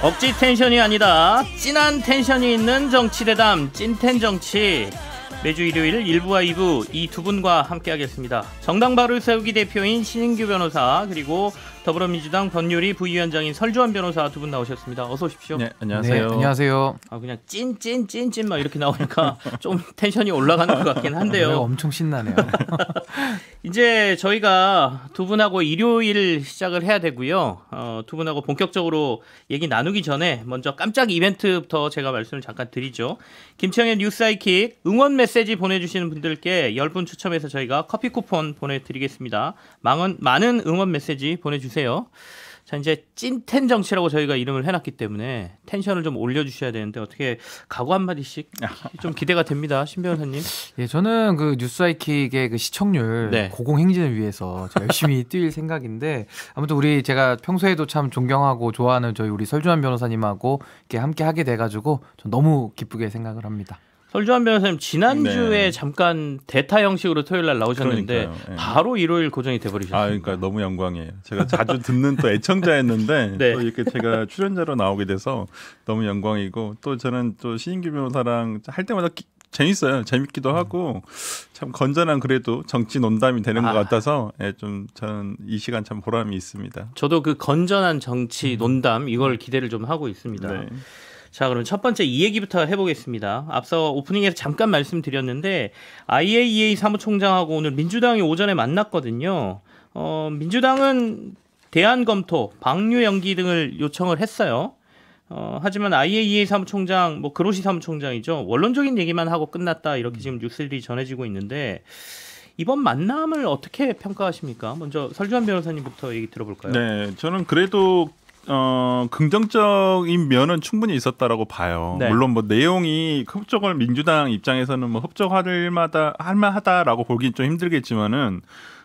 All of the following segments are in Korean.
억지 텐션이 아니다. 찐한 텐션이 있는 정치대담 찐텐정치. 매주 일요일 1부와 2부 이 두 분과 함께하겠습니다. 정당 바를 세우기 대표인 신인규 변호사, 그리고 더불어민주당 권유리 부위원장인 설주환 변호사 두 분 나오셨습니다. 어서 오십시오. 네, 안녕하세요. 네, 안녕하세요. 그냥 찐 막 이렇게 나오니까 좀 텐션이 올라가는 것 같긴 한데요. 엄청 신나네요. 이제 저희가 두 분하고 일요일 시작을 해야 되고요. 두 분하고 본격적으로 얘기 나누기 전에 먼저 깜짝 이벤트부터 제가 말씀을 잠깐 드리죠. 김치영의 뉴스아이킥 응원 메시지 보내주시는 분들께 10분 추첨해서 저희가 커피 쿠폰 보내드리겠습니다. 많은 응원 메시지 보내주세요. 자, 이제 찐텐 정치라고 저희가 이름을 해놨기 때문에 텐션을 좀 올려주셔야 되는데 어떻게 각오 한마디씩 좀 기대가 됩니다. 신 변호사님. 예, 저는 그 뉴스아이킥의 그 시청률 고공행진을 위해서 열심히 뛸 생각인데, 아무튼 제가 평소에도 참 존경하고 좋아하는 저희 우리 설주환 변호사님하고 이렇게 함께 하게 돼가지고 전 너무 기쁘게 생각을 합니다. 설주환 변호사님 지난주에 잠깐 대타 형식으로 토요일 날 나오셨는데 바로 일요일 고정이 돼버리셨어요. 그러니까 너무 영광이에요. 제가 자주 듣는 또 애청자였는데 또 이렇게 제가 출연자로 나오게 돼서 너무 영광이고, 또 저는 또 신인규 변호사랑 할 때마다 재밌어요. 재밌기도 하고 참 건전한 그래도 정치 논담이 되는 것 같아서 좀 저는 이 시간 참 보람이 있습니다. 저도 그 건전한 정치 논담 이걸 기대를 좀 하고 있습니다. 네. 자, 그럼 첫 번째 이 얘기부터 해보겠습니다. 앞서 오프닝에서 잠깐 말씀드렸는데 IAEA 사무총장하고 오늘 민주당이 오전에 만났거든요. 민주당은 대안 검토, 방류 연기 등을 요청을 했어요. 하지만 IAEA 사무총장, 그로시 사무총장이죠. 원론적인 얘기만 하고 끝났다, 이렇게 지금 뉴스들이 전해지고 있는데 이번 만남을 어떻게 평가하십니까? 먼저 설주환 변호사님부터 얘기 들어볼까요? 네, 저는 그래도 긍정적인 면은 충분히 있었다라고 봐요. 네. 물론 내용이 협정을 민주당 입장에서는 협정할 만하다라고 보긴 좀 힘들겠지만은,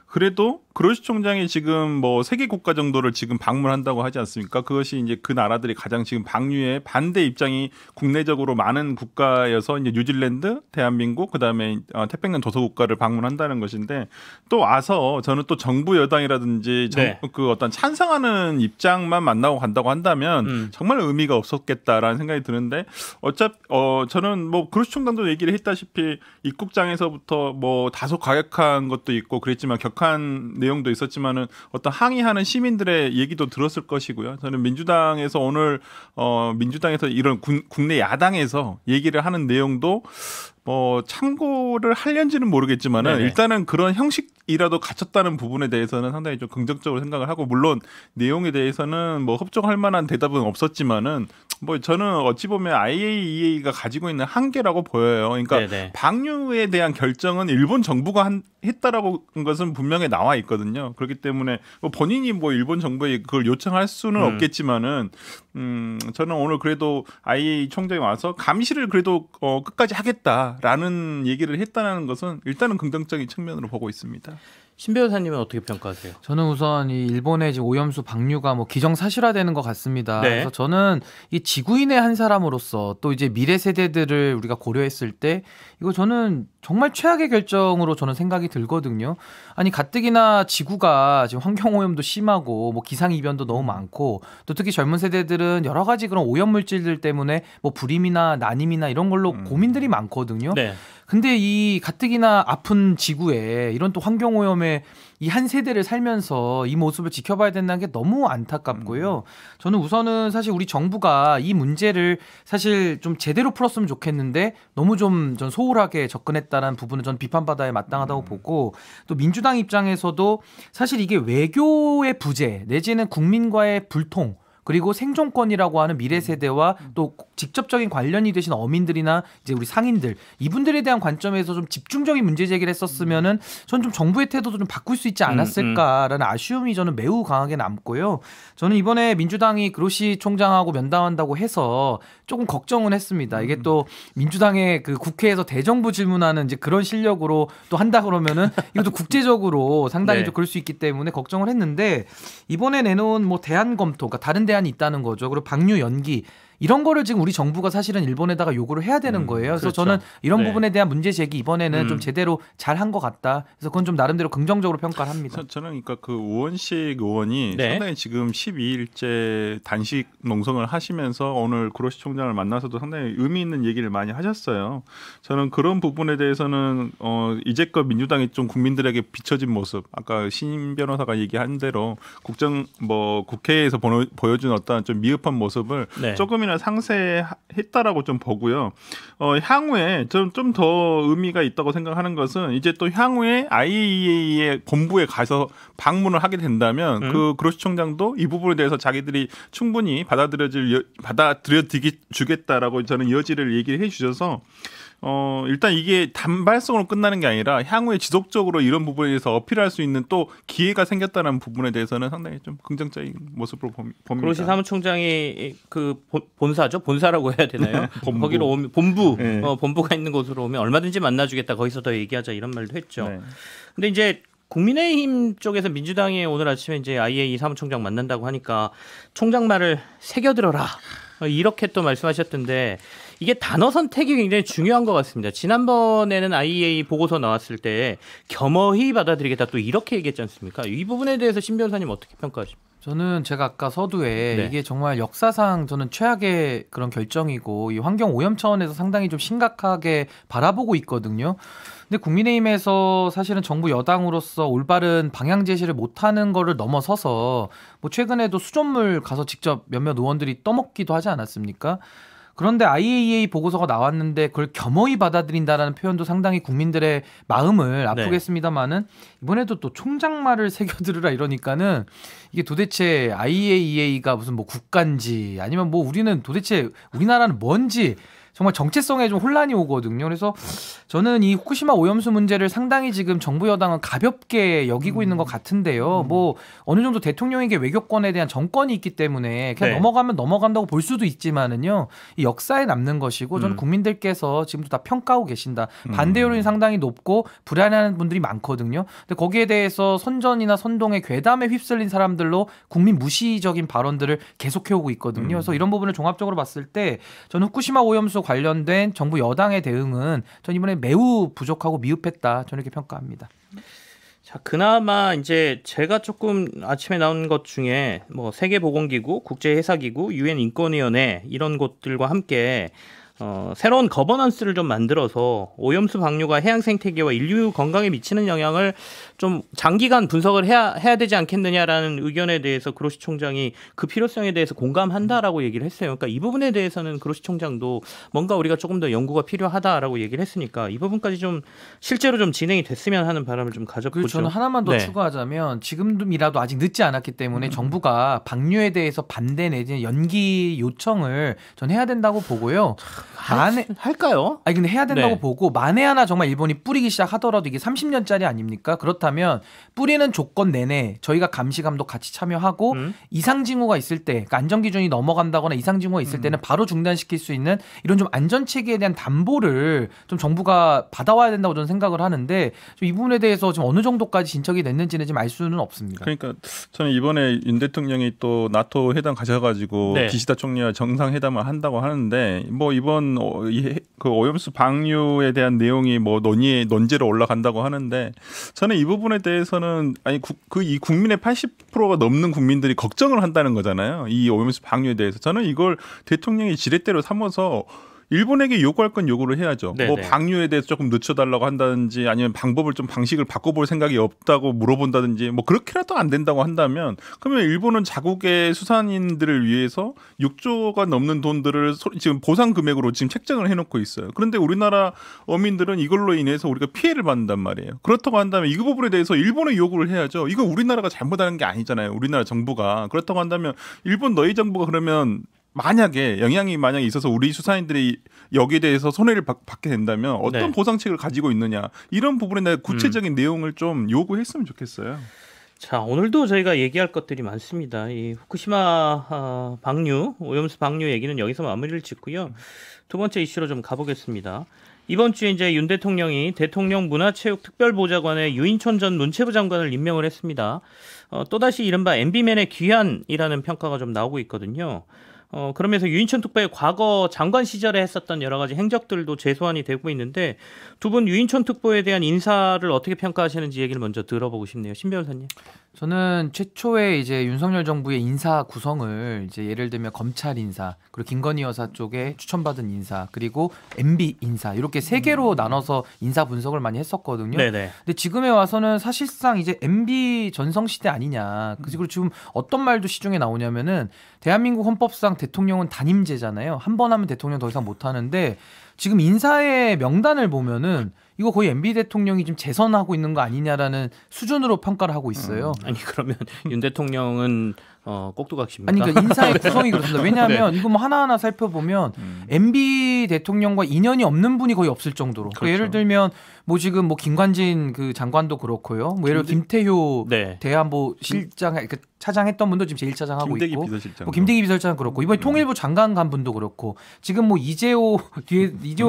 그래도 그로시 총장이 지금 3개 국가 정도를 지금 방문한다고 하지 않습니까? 그것이 이제 그 나라들이 가장 지금 방류에 반대 입장이 국내적으로 많은 국가여서 이제 뉴질랜드, 대한민국, 그다음에 태평양 도서국가를 방문한다는 것인데, 또 와서 저는 또 정부 여당이라든지 그 어떤 찬성하는 입장만 만나고 간다고 한다면 정말 의미가 없었겠다라는 생각이 드는데, 저는 그로시 총장도 얘기를 했다시피 입국장에서부터 다소 과격한 것도 있고 그랬지만 격한 내용도 있었지만은 어떤 항의하는 시민들의 얘기도 들었을 것이고요. 저는 민주당에서 오늘 민주당에서 이런 국내 야당에서 얘기를 하는 내용도 참고를 하려는지는 모르겠지만은 일단은 그런 형식이라도 갖췄다는 부분에 대해서는 상당히 좀 긍정적으로 생각을 하고, 물론 내용에 대해서는 협정할 만한 대답은 없었지만은 저는 어찌 보면 IAEA가 가지고 있는 한계라고 보여요. 그러니까 방류에 대한 결정은 일본 정부가 했다라고 한 것은 분명히 나와 있거든요. 그렇기 때문에 본인이 일본 정부에 그걸 요청할 수는 없겠지만은 저는 오늘 그래도 IAEA 총장이 와서 감시를 그래도 끝까지 하겠다라는 얘기를 했다는 것은 일단은 긍정적인 측면으로 보고 있습니다. 신 변호사님은 어떻게 평가하세요? 저는 우선 이 일본의 지금 오염수 방류가 기정사실화되는 것 같습니다. 그래서 저는 이 지구인의 한 사람으로서 또 이제 미래 세대들을 우리가 고려했을 때 이거 저는 정말 최악의 결정으로 저는 생각이 들거든요. 아니, 가뜩이나 지구가 지금 환경오염도 심하고 기상이변도 너무 많고, 또 특히 젊은 세대들은 여러 가지 그런 오염물질들 때문에 불임이나 난임이나 이런 걸로 고민들이 많거든요. 근데 이 가뜩이나 아픈 지구에 이런 또 환경오염에 이 한 세대를 살면서 이 모습을 지켜봐야 된다는 게 너무 안타깝고요. 저는 우선은 사실 우리 정부가 이 문제를 사실 좀 제대로 풀었으면 좋겠는데 너무 좀 전 소홀하게 접근했다는 부분은 전 비판받아야 마땅하다고 보고, 또 민주당 입장에서도 사실 이게 외교의 부재 내지는 국민과의 불통, 그리고 생존권이라고 하는 미래 세대와 또 직접적인 관련이 되신 어민들이나 이제 우리 상인들, 이분들에 대한 관점에서 좀 집중적인 문제 제기를 했었으면은 전 좀 정부의 태도도 좀 바꿀 수 있지 않았을까라는 아쉬움이 저는 매우 강하게 남고요. 저는 이번에 민주당이 그로시 총장하고 면담한다고 해서 조금 걱정은 했습니다. 이게 또 민주당의 그 국회에서 대정부 질문하는 이제 그런 실력으로 또 한다 그러면은 이것도 국제적으로 상당히 좀 그럴 수 있기 때문에 걱정을 했는데, 이번에 내놓은 대안 검토, 그러니까 다른 대안이 있다는 거죠. 그리고 방류 연기, 이런 거를 지금 우리 정부가 사실은 일본에다가 요구를 해야 되는 거예요. 그래서 그렇죠. 저는 이런 네. 부분에 대한 문제 제기 이번에는 좀 제대로 잘한 것 같다. 그래서 그건 좀 나름대로 긍정적으로 평가를 합니다. 저는 그러니까 그 우원식 의원이 네. 상당히 지금 12일째 단식 농성을 하시면서 오늘 그로시 총장을 만나서도 상당히 의미 있는 얘기를 많이 하셨어요. 저는 그런 부분에 대해서는 이제껏 민주당이 좀 국민들에게 비춰진 모습, 아까 신 변호사가 얘기한 대로 국회에서 보여준 어떤 좀 미흡한 모습을 네. 조금이나 상쇄했다라고 좀 보고요. 향후에 좀 더 의미가 있다고 생각하는 것은 이제 또 향후에 IAEA의 본부에 가서 방문을 하게 된다면 그 그로시 총장도 이 부분에 대해서 자기들이 충분히 받아들여주겠다라고 저는 여지를 얘기를 해주셔서 일단 이게 단발성으로 끝나는 게 아니라 향후에 지속적으로 이런 부분에 대해서 어필할 수 있는 또 기회가 생겼다는 부분에 대해서는 상당히 좀 긍정적인 모습으로 봅니다. 그로시 사무총장이 그 본사죠? 본사라고 해야 되나요? 본부. 거기로 오면 본부, 네. 본부가 있는 곳으로 오면 얼마든지 만나주겠다. 거기서 더 얘기하자 이런 말도 했죠. 네. 근데 이제 국민의힘 쪽에서 민주당이 오늘 아침에 이제 IAEA 사무총장 만난다고 하니까 총장 말을 새겨들어라. 이렇게 또 말씀하셨던데 이게 단어 선택이 굉장히 중요한 것 같습니다. 지난번에는 IAEA 보고서 나왔을 때 겸허히 받아들이겠다 또 이렇게 얘기했지 않습니까? 이 부분에 대해서 신 변호사님 어떻게 평가하십니까? 저는 제가 아까 서두에 네. 이게 정말 역사상 저는 최악의 그런 결정이고 이 환경 오염 차원에서 상당히 좀 심각하게 바라보고 있거든요. 근데 국민의힘에서 사실은 정부 여당으로서 올바른 방향 제시를 못하는 거를 넘어서서 뭐 최근에도 수돗물 가서 직접 몇몇 의원들이 떠먹기도 하지 않았습니까? 그런데 IAEA 보고서가 나왔는데 그걸 겸허히 받아들인다라는 표현도 상당히 국민들의 마음을 아프게 했습니다마는 이번에도 또 총장 말을 새겨들으라 이러니까는 이게 도대체 IAEA가 무슨 뭐 국가인지 아니면 뭐 우리는 도대체 우리나라는 뭔지 정말 정체성에 좀 혼란이 오거든요. 그래서 저는 이 후쿠시마 오염수 문제를 상당히 지금 정부 여당은 가볍게 여기고 있는 것 같은데요. 뭐 어느 정도 대통령에게 외교권에 대한 정권이 있기 때문에 그냥 넘어가면 넘어간다고 볼 수도 있지만은요. 이 역사에 남는 것이고 저는 국민들께서 지금도 다 평가하고 계신다. 반대 여론이 상당히 높고 불안해하는 분들이 많거든요. 근데 거기에 대해서 선전이나 선동에 괴담에 휩쓸린 사람들로 국민 무시적인 발언들을 계속해오고 있거든요. 그래서 이런 부분을 종합적으로 봤을 때 저는 후쿠시마 오염수 관련된 정부 여당의 대응은 전 이번에 매우 부족하고 미흡했다. 저는 이렇게 평가합니다. 자, 그나마 이제 제가 조금 아침에 나온 것 중에 뭐 세계보건기구, 국제해사기구, UN 인권위원회 이런 곳들과 함께 새로운 거버넌스를 좀 만들어서 오염수 방류가 해양 생태계와 인류 건강에 미치는 영향을 좀 장기간 분석을 해야 되지 않겠느냐라는 의견에 대해서 그로시 총장이 그 필요성에 대해서 공감한다라고 얘기를 했어요. 그러니까 이 부분에 대해서는 그로시 총장도 뭔가 우리가 조금 더 연구가 필요하다라고 얘기를 했으니까 이 부분까지 좀 실제로 좀 진행이 됐으면 하는 바람을 좀 가져보죠. 저는 하나만 더 추가하자면 지금이라도 아직 늦지 않았기 때문에 정부가 방류에 대해서 반대 내지는 연기 요청을 전 해야 된다고 보고요. 할까요? 아니 근데 해야 된다고 보고 만에 하나 정말 일본이 뿌리기 시작하더라도 이게 30년짜리 아닙니까? 그렇다면 뿌리는 조건 내내 저희가 감시 감독 같이 참여하고 이상 징후가 있을 때 그러니까 안전 기준이 넘어간다거나 이상 징후가 있을 때는 바로 중단시킬 수 있는 이런 좀 안전 체계에 대한 담보를 좀 정부가 받아와야 된다고 저는 생각을 하는데 좀 이 부분에 대해서 지금 어느 정도까지 진척이 됐는지는 지금 알 수는 없습니다. 그러니까 저는 이번에 윤 대통령이 또 나토 회담 가셔가지고 기시다 총리와 정상회담을 한다고 하는데 뭐 이번 그 오염수 방류에 대한 내용이 뭐 논제로 올라간다고 하는데 저는 이 부분에 대해서는 이 국민의 80%가 넘는 국민들이 걱정을 한다는 거잖아요. 이 오염수 방류에 대해서 저는 이걸 대통령이 지렛대로 삼아서 일본에게 요구할 건 요구를 해야죠. 네네. 뭐 방류에 대해서 조금 늦춰달라고 한다든지 아니면 방식을 바꿔볼 생각이 없다고 물어본다든지 뭐 그렇게라도 안 된다고 한다면 그러면 일본은 자국의 수산인들을 위해서 6조가 넘는 돈들을 지금 보상 금액으로 지금 책정을 해놓고 있어요. 그런데 우리나라 어민들은 이걸로 인해서 우리가 피해를 받는단 말이에요. 그렇다고 한다면 이 부분에 대해서 일본에 요구를 해야죠. 이거 우리나라가 잘못하는 게 아니잖아요. 우리나라 정부가. 그렇다고 한다면 일본 너희 정부가 그러면 만약에 영향이 있어서 우리 수산인들이 여기에 대해서 손해를 받게 된다면 어떤 보상책을 가지고 있느냐 이런 부분에 대한 구체적인 내용을 좀 요구했으면 좋겠어요. 자, 오늘도 저희가 얘기할 것들이 많습니다. 이 후쿠시마 방류, 오염수 방류 얘기는 여기서 마무리를 짓고요. 두 번째 이슈로 좀 가보겠습니다. 이번 주에 이제 윤 대통령이 대통령 문화체육특별보좌관에 유인촌 전 문체부 장관을 임명을 했습니다. 또다시 이른바 MB맨의 귀환이라는 평가가 좀 나오고 있거든요. 그러면서 유인천 특보의 과거 장관 시절에 했었던 여러 가지 행적들도 재소환이 되고 있는데 두 분 유인천 특보에 대한 인사를 어떻게 평가하시는지 얘기를 먼저 들어보고 싶네요. 신 변호사님. 저는 최초에 이제 윤석열 정부의 인사 구성을 이제 예를 들면 검찰 인사, 그리고 김건희 여사 쪽에 추천받은 인사, 그리고 MB 인사 이렇게 세 개로 나눠서 인사 분석을 많이 했었거든요. 네네. 근데 지금에 와서는 사실상 이제 MB 전성 시대 아니냐. 그리고 지금 어떤 말도 시중에 나오냐면은 대한민국 헌법상 대통령은 단임제잖아요. 한 번 하면 대통령 더 이상 못 하는데 지금 인사의 명단을 보면은 이거 거의 MB 대통령이 좀 재선하고 있는 거 아니냐라는 수준으로 평가를 하고 있어요. 아니 그러면 윤 대통령은 꼭두각시입니까? 아니 그러니까 인사의 구성이 그렇습니다. 왜냐하면 이거 뭐 하나하나 살펴보면 MB 대통령과 인연이 없는 분이 거의 없을 정도로. 그렇죠. 예를 들면 뭐 지금 뭐 김관진 그 장관도 그렇고요. 뭐 예를 들어 김태효 대안보 실장 그 차장했던 분도 지금 제1차장 하고 김대기 있고, 비서실장 뭐 김대기 비서실장 그렇고 이번에 통일부 장관 간 분도 그렇고 지금 뭐 이재호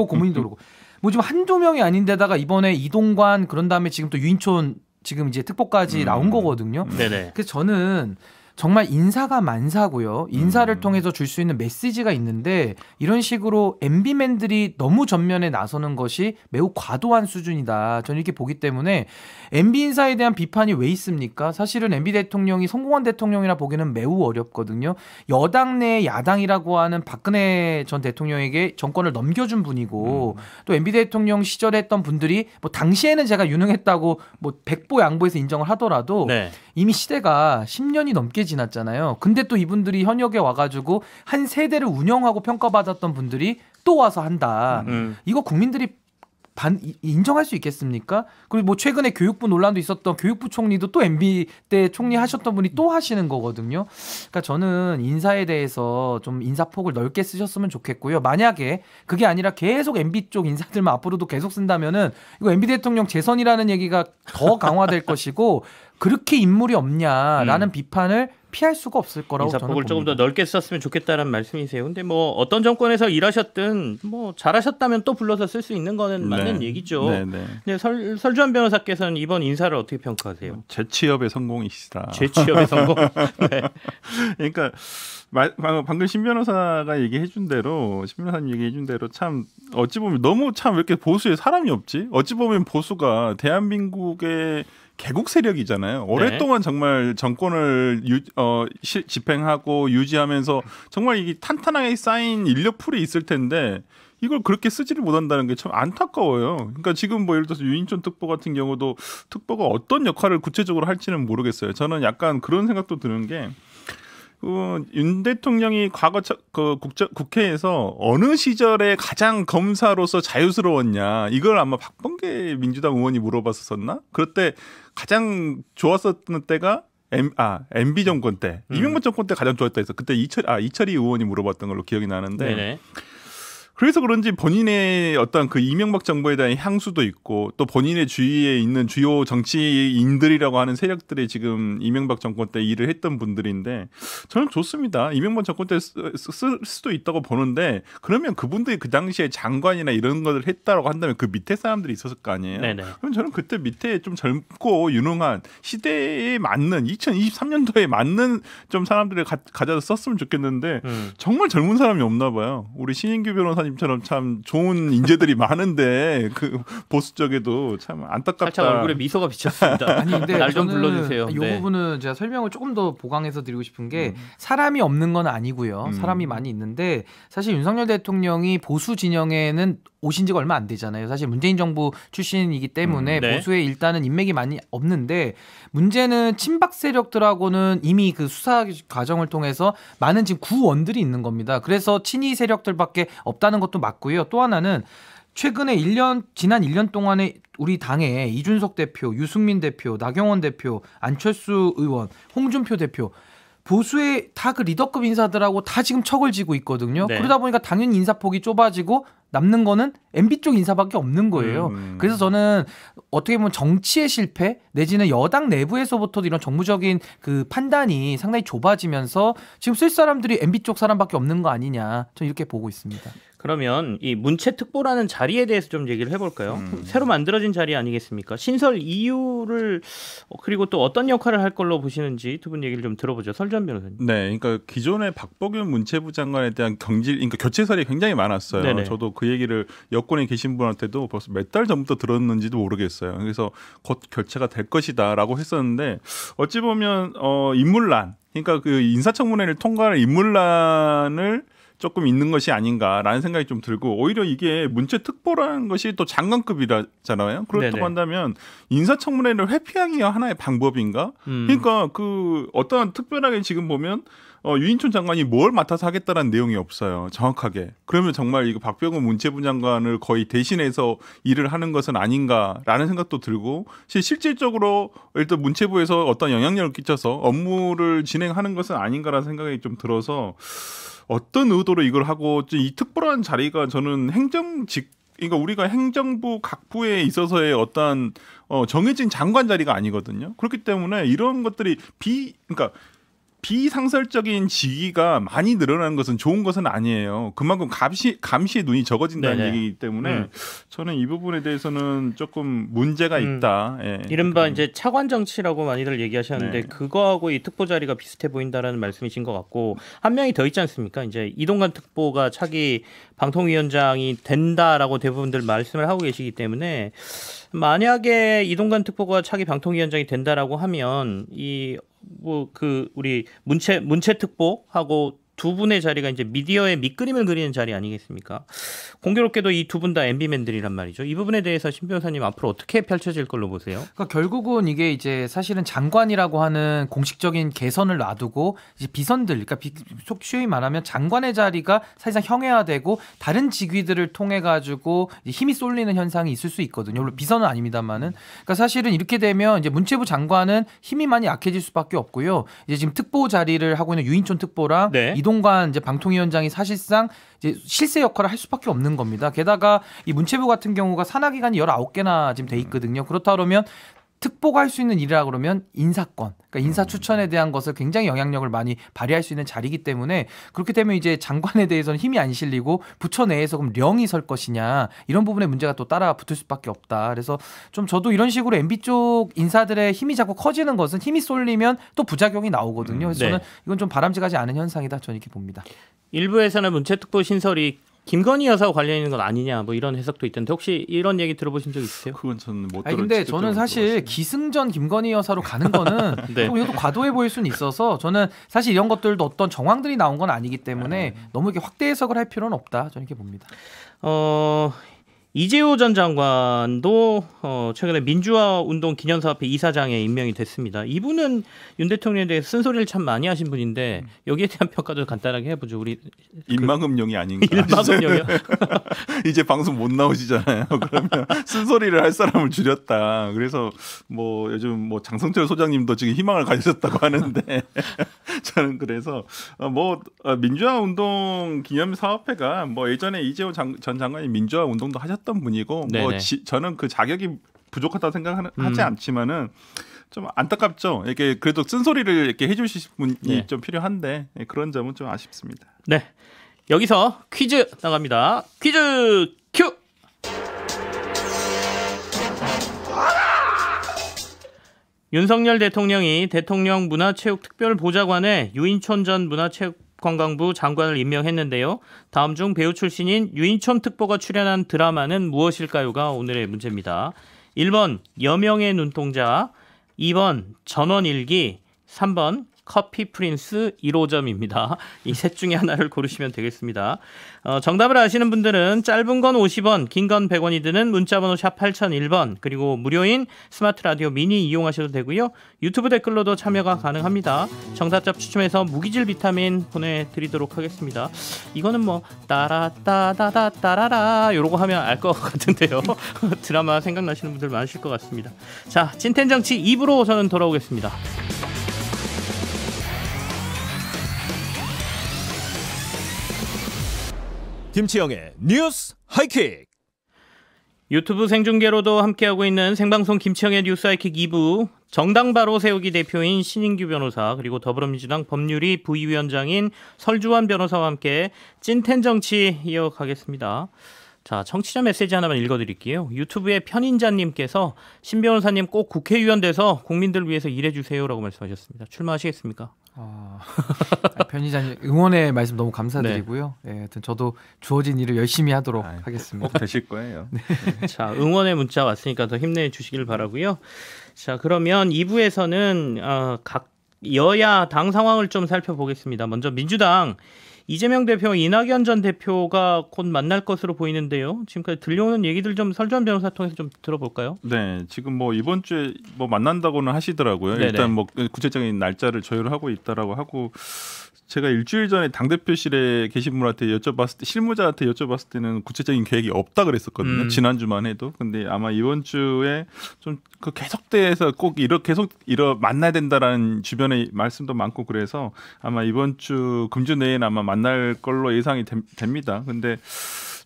고문님도 그렇고. 뭐 지금 한두 명이 아닌데다가 이번에 이동관 그런 다음에 지금 또 유인촌 지금 이제 특보까지 나온 거거든요. 네네. 그래서 저는 정말 인사가 만사고요. 인사를 통해서 줄 수 있는 메시지가 있는데 이런 식으로 MB맨들이 너무 전면에 나서는 것이 매우 과도한 수준이다. 저는 이렇게 보기 때문에 MB 인사에 대한 비판이 왜 있습니까? 사실은 MB 대통령이 성공한 대통령이라 보기는 매우 어렵거든요. 여당 내 야당이라고 하는 박근혜 전 대통령에게 정권을 넘겨준 분이고 또 MB 대통령 시절에 했던 분들이 뭐 당시에는 제가 유능했다고 뭐 백보 양보해서 인정을 하더라도 이미 시대가 10년이 넘게 지났잖아요. 근데 또 이분들이 현역에 와가지고 한 세대를 운영하고 평가받았던 분들이 또 와서 한다. 이거 국민들이 인정할 수 있겠습니까? 그리고 뭐 최근에 교육부 논란도 있었던 교육부 총리도 또 MB 때 총리 하셨던 분이 또 하시는 거거든요. 그러니까 저는 인사에 대해서 좀 인사폭을 넓게 쓰셨으면 좋겠고요. 만약에 그게 아니라 계속 MB 쪽 인사들만 앞으로도 계속 쓴다면은 이거 MB 대통령 재선이라는 얘기가 더 강화될 것이고 그렇게 인물이 없냐라는 비판을 피할 수가 없을 거라고 저는 봅니다. 인사폭을 조금 더 넓게 썼으면 좋겠다는 말씀이세요. 근데 뭐 어떤 정권에서 일하셨든 뭐 잘하셨다면 또 불러서 쓸 수 있는 거는 맞는 얘기죠. 근데 설주환 변호사께서는 이번 인사를 어떻게 평가하세요? 재취업의 성공이시다. 재취업의 성공. 네. 그러니까 방금 신 변호사가 얘기해준 대로 신 변호사님 얘기해준 대로 참 어찌 보면 너무 참 왜 이렇게 보수에 사람이 없지? 어찌 보면 보수가 대한민국의 개국 세력이잖아요. 오랫동안 정말 정권을 집행하고 유지하면서 정말 이게 탄탄하게 쌓인 인력풀이 있을 텐데 이걸 그렇게 쓰지를 못한다는 게 참 안타까워요. 그러니까 지금 뭐 예를 들어서 유인촌 특보 같은 경우도 특보가 어떤 역할을 구체적으로 할지는 모르겠어요. 저는 약간 그런 생각도 드는 게 윤 대통령이 과거 국회에서 어느 시절에 가장 검사로서 자유스러웠냐 이걸 아마 박범계 민주당 의원이 물어봤었나? 그때 가장 좋았었던 때가 MB 정권 때, 이명박 정권 때 가장 좋았다 해서 그때 이철희 의원이 물어봤던 걸로 기억이 나는데. 네네. 그래서 그런지 본인의 어떤 그 이명박 정부에 대한 향수도 있고 또 본인의 주위에 있는 주요 정치인들이라고 하는 세력들이 지금 이명박 정권 때 일을 했던 분들인데 저는 좋습니다. 이명박 정권 때 쓸 수도 있다고 보는데 그러면 그분들이 그 당시에 장관이나 이런 것을 했다고 한다면 그 밑에 사람들이 있었을 거 아니에요. 네네. 그럼 저는 그때 밑에 좀 젊고 유능한 시대에 맞는 2023년도에 맞는 좀 사람들을 가져서 썼으면 좋겠는데 정말 젊은 사람이 없나 봐요. 우리 신인규 변호사님 처럼 참 좋은 인재들이 많은데 그 보수 쪽에도 참 안타깝다. 살짝 얼굴에 미소가 비쳤습니다. 아니 근데 날 좀 불러주세요. 이 부분은 제가 설명을 조금 더 보강해서 드리고 싶은 게 사람이 없는 건 아니고요. 사람이 많이 있는데 사실 윤석열 대통령이 보수 진영에는 오신 지가 얼마 안 되잖아요. 사실 문재인 정부 출신이기 때문에 보수에 일단은 인맥이 많이 없는데 문제는 친박 세력들하고는 이미 그 수사 과정을 통해서 많은 지금 구원들이 있는 겁니다. 그래서 친이 세력들밖에 없다는 것도 맞고요. 또 하나는 최근에 지난 1년 동안에 우리 당에 이준석 대표, 유승민 대표, 나경원 대표, 안철수 의원, 홍준표 대표 보수의 다 그 리더급 인사들하고 다 지금 척을 지고 있거든요. 그러다 보니까 당연히 인사폭이 좁아지고 남는 거는 MB 쪽 인사밖에 없는 거예요. 그래서 저는 어떻게 보면 정치의 실패 내지는 여당 내부에서부터도 이런 정무적인 그 판단이 상당히 좁아지면서 지금 쓸 사람들이 MB 쪽 사람밖에 없는 거 아니냐. 저는 이렇게 보고 있습니다. 그러면 이 문체특보라는 자리에 대해서 좀 얘기를 해볼까요? 새로 만들어진 자리 아니겠습니까? 신설 이유를 그리고 또 어떤 역할을 할 걸로 보시는지 두 분 얘기를 좀 들어보죠. 설전 변호사님. 네, 그러니까 기존의 박범균 문체부 장관에 대한 그러니까 교체설이 굉장히 많았어요. 네네. 저도 그 얘기를 여권에 계신 분한테도 벌써 몇 달 전부터 들었는지도 모르겠어요. 그래서 곧 교체가 될 것이다라고 했었는데 어찌 보면 인물란, 그러니까 그 인사청문회를 통과할 인물란을 조금 있는 것이 아닌가라는 생각이 좀 들고 오히려 이게 문체특보라는 것이 또 장관급이라잖아요. 그렇다고 네네. 한다면 인사청문회를 회피하기가 하나의 방법인가? 그러니까 그 어떠한 특별하게 지금 보면 유인촌 장관이 뭘 맡아서 하겠다는 내용이 없어요. 정확하게. 그러면 정말 이거 박병훈 문체부 장관을 거의 대신해서 일을 하는 것은 아닌가라는 생각도 들고 실질적으로 일단 문체부에서 어떤 영향력을 끼쳐서 업무를 진행하는 것은 아닌가라는 생각이 좀 들어서 어떤 의도로 이걸 하고 이 특보라는 자리가 저는 그러니까 우리가 행정부 각 부에 있어서의 어떤 정해진 장관 자리가 아니거든요. 그렇기 때문에 이런 것들이 그러니까 비상설적인 직위가 많이 늘어나는 것은 좋은 것은 아니에요. 그만큼 감시의 눈이 적어진다는 네네. 얘기이기 때문에 저는 이 부분에 대해서는 조금 문제가 있다. 예. 이른바 이제 차관 정치라고 많이들 얘기하셨는데 네. 그거하고 이 특보 자리가 비슷해 보인다라는 말씀이신 것 같고 한 명이 더 있지 않습니까? 이제 이동관 특보가 차기 방통위원장이 된다라고 대부분들 말씀을 하고 계시기 때문에 만약에 이동관 특보가 차기 방통위원장이 된다라고 하면 우리 문체특보하고 두 분의 자리가 이제 미디어의 밑그림을 그리는 자리 아니겠습니까? 공교롭게도 이 두 분 다 MB맨들이란 말이죠. 이 부분에 대해서 신 변호사님 앞으로 어떻게 펼쳐질 걸로 보세요? 그러니까 결국은 이게 이제 사실은 장관이라고 하는 공식적인 개선을 놔두고 이제 비선들, 그러니까 쉬이 말하면 장관의 자리가 사실상 형해화되고 다른 직위들을 통해 가지고 힘이 쏠리는 현상이 있을 수 있거든요. 물론 비선은 아닙니다만은, 그러니까 사실은 이렇게 되면 이제 문체부 장관은 힘이 많이 약해질 수밖에 없고요. 이제 지금 특보 자리를 하고 있는 유인촌 특보랑 네. 이동관 이제 방통위원장이 사실상 이제 실세 역할을 할 수밖에 없는 겁니다. 게다가 이 문체부 같은 경우가 산하 기관이 19개나 지금 돼 있거든요. 그렇다 그러면 특보가 할 수 있는 일이라 그러면 인사권, 그러니까 인사 추천에 대한 것을 굉장히 영향력을 많이 발휘할 수 있는 자리이기 때문에 그렇게 되면 이제 장관에 대해서는 힘이 안 실리고 부처 내에서 그럼 령이 설 것이냐 이런 부분에 문제가 또 따라 붙을 수밖에 없다. 그래서 좀 저도 이런 식으로 MB 쪽 인사들의 힘이 자꾸 커지는 것은 힘이 쏠리면 또 부작용이 나오거든요. 그래서 저는 이건 좀 바람직하지 않은 현상이다. 저는 이렇게 봅니다. 일부에서는 문체특보 신설이 김건희 여사와 관련 있는 건 아니냐 뭐 이런 해석도 있던데 혹시 이런 얘기 들어보신 적 있으세요? 그건 저는 못 아니 근데 저는 사실 들었어요. 기승전 김건희 여사로 가는 거는 네. 좀 이것도 과도해 보일 수는 있어서 저는 사실 이런 것들도 어떤 정황들이 나온 건 아니기 때문에 너무 이렇게 확대 해석을 할 필요는 없다. 저는 이렇게 봅니다. 이재호 전 장관도 최근에 민주화운동 기념사업회 이사장에 임명이 됐습니다. 이분은 윤 대통령에 대해 쓴소리를 참 많이 하신 분인데 여기에 대한 평가도 간단하게 해보죠. 우리 일망음용이 아닌가. 일망음용이요? 이제 방송 못 나오시잖아요. 그러면 쓴소리를 할 사람을 줄였다. 그래서 뭐 요즘 뭐 장성철 소장님도 지금 희망을 가지셨다고 하는데 저는 그래서 민주화운동 기념사업회가 뭐 예전에 이재호 전 장관이 민주화운동도 하셨던 분이고 뭐 저는 그 자격이 부족하다고 생각하지 않지만은 좀 안타깝죠. 이렇게 그래도 쓴소리를 이렇게 해주실 분이 좀 필요한데 그런 점은 좀 아쉽습니다. 네, 여기서 퀴즈 나갑니다. 퀴즈 큐. 윤석열 대통령이 대통령 문화체육특별보좌관에 유인촌 전 문화체육관광부 장관을 임명했는데요. 다음 중 배우 출신인 유인촌 특보가 출연한 드라마는 무엇일까요가 오늘의 문제입니다. 1번 여명의 눈동자, 2번 전원일기, 3번 커피 프린스 1호점입니다. 이 셋 중에 하나를 고르시면 되겠습니다. 정답을 아시는 분들은 짧은 건 50원, 긴 건 100원이 드는 문자번호 샵 8001번 그리고 무료인 스마트 라디오 미니 이용하셔도 되고요. 유튜브 댓글로도 참여가 가능합니다. 정답자 추첨해서 무기질 비타민 보내드리도록 하겠습니다. 이거는 뭐 따라따다다 따라라 이러고 하면 알 것 같은데요. 드라마 생각나시는 분들 많으실 것 같습니다. 자, 찐텐정치 2부로 저는 돌아오겠습니다. 김치영의 뉴스 하이킥. 유튜브 생중계로도 함께하고 있는 생방송 김치영의 뉴스 하이킥 2부 정당 바로 세우기 대표인 신인규 변호사 그리고 더불어민주당 법률위 부위원장인 설주환 변호사와 함께 찐텐 정치 이어가겠습니다. 자, 청취자 메시지 하나만 읽어드릴게요. 유튜브에 편인자님께서 신 변호사님 꼭 국회의원 돼서 국민들 위해서 일해주세요라고 말씀하셨습니다. 출마하시겠습니까? 편의자님 응원의 말씀 너무 감사드리고요. 네. 하여튼 저도 주어진 일을 열심히 하도록 하겠습니다. 꼭 되실 거예요. 네. 자, 응원의 문자 왔으니까 더 힘내주시길 바라고요. 자, 그러면 2부에서는 각 여야 당 상황을 좀 살펴보겠습니다. 먼저 민주당 이재명 대표, 이낙연 전 대표가 곧 만날 것으로 보이는데요. 지금까지 들려오는 얘기들 좀 설주환 변호사 통해서 좀 들어볼까요? 네, 지금 뭐 이번 주에 뭐 만난다고는 하시더라고요. 네네. 일단 뭐 구체적인 날짜를 조율을 하고 있다라고 하고 제가 일주일 전에 당대표실에 계신 분한테 여쭤봤을 때 실무자한테 여쭤봤을 때는 구체적인 계획이 없다 그랬었거든요. 지난주만 해도. 근데 아마 이번 주에 좀 그 계속돼서 꼭 계속 만나야 된다라는 주변의 말씀도 많고 그래서 아마 이번 주 금주 내에는 아마 만날 걸로 예상이 됩니다. 근데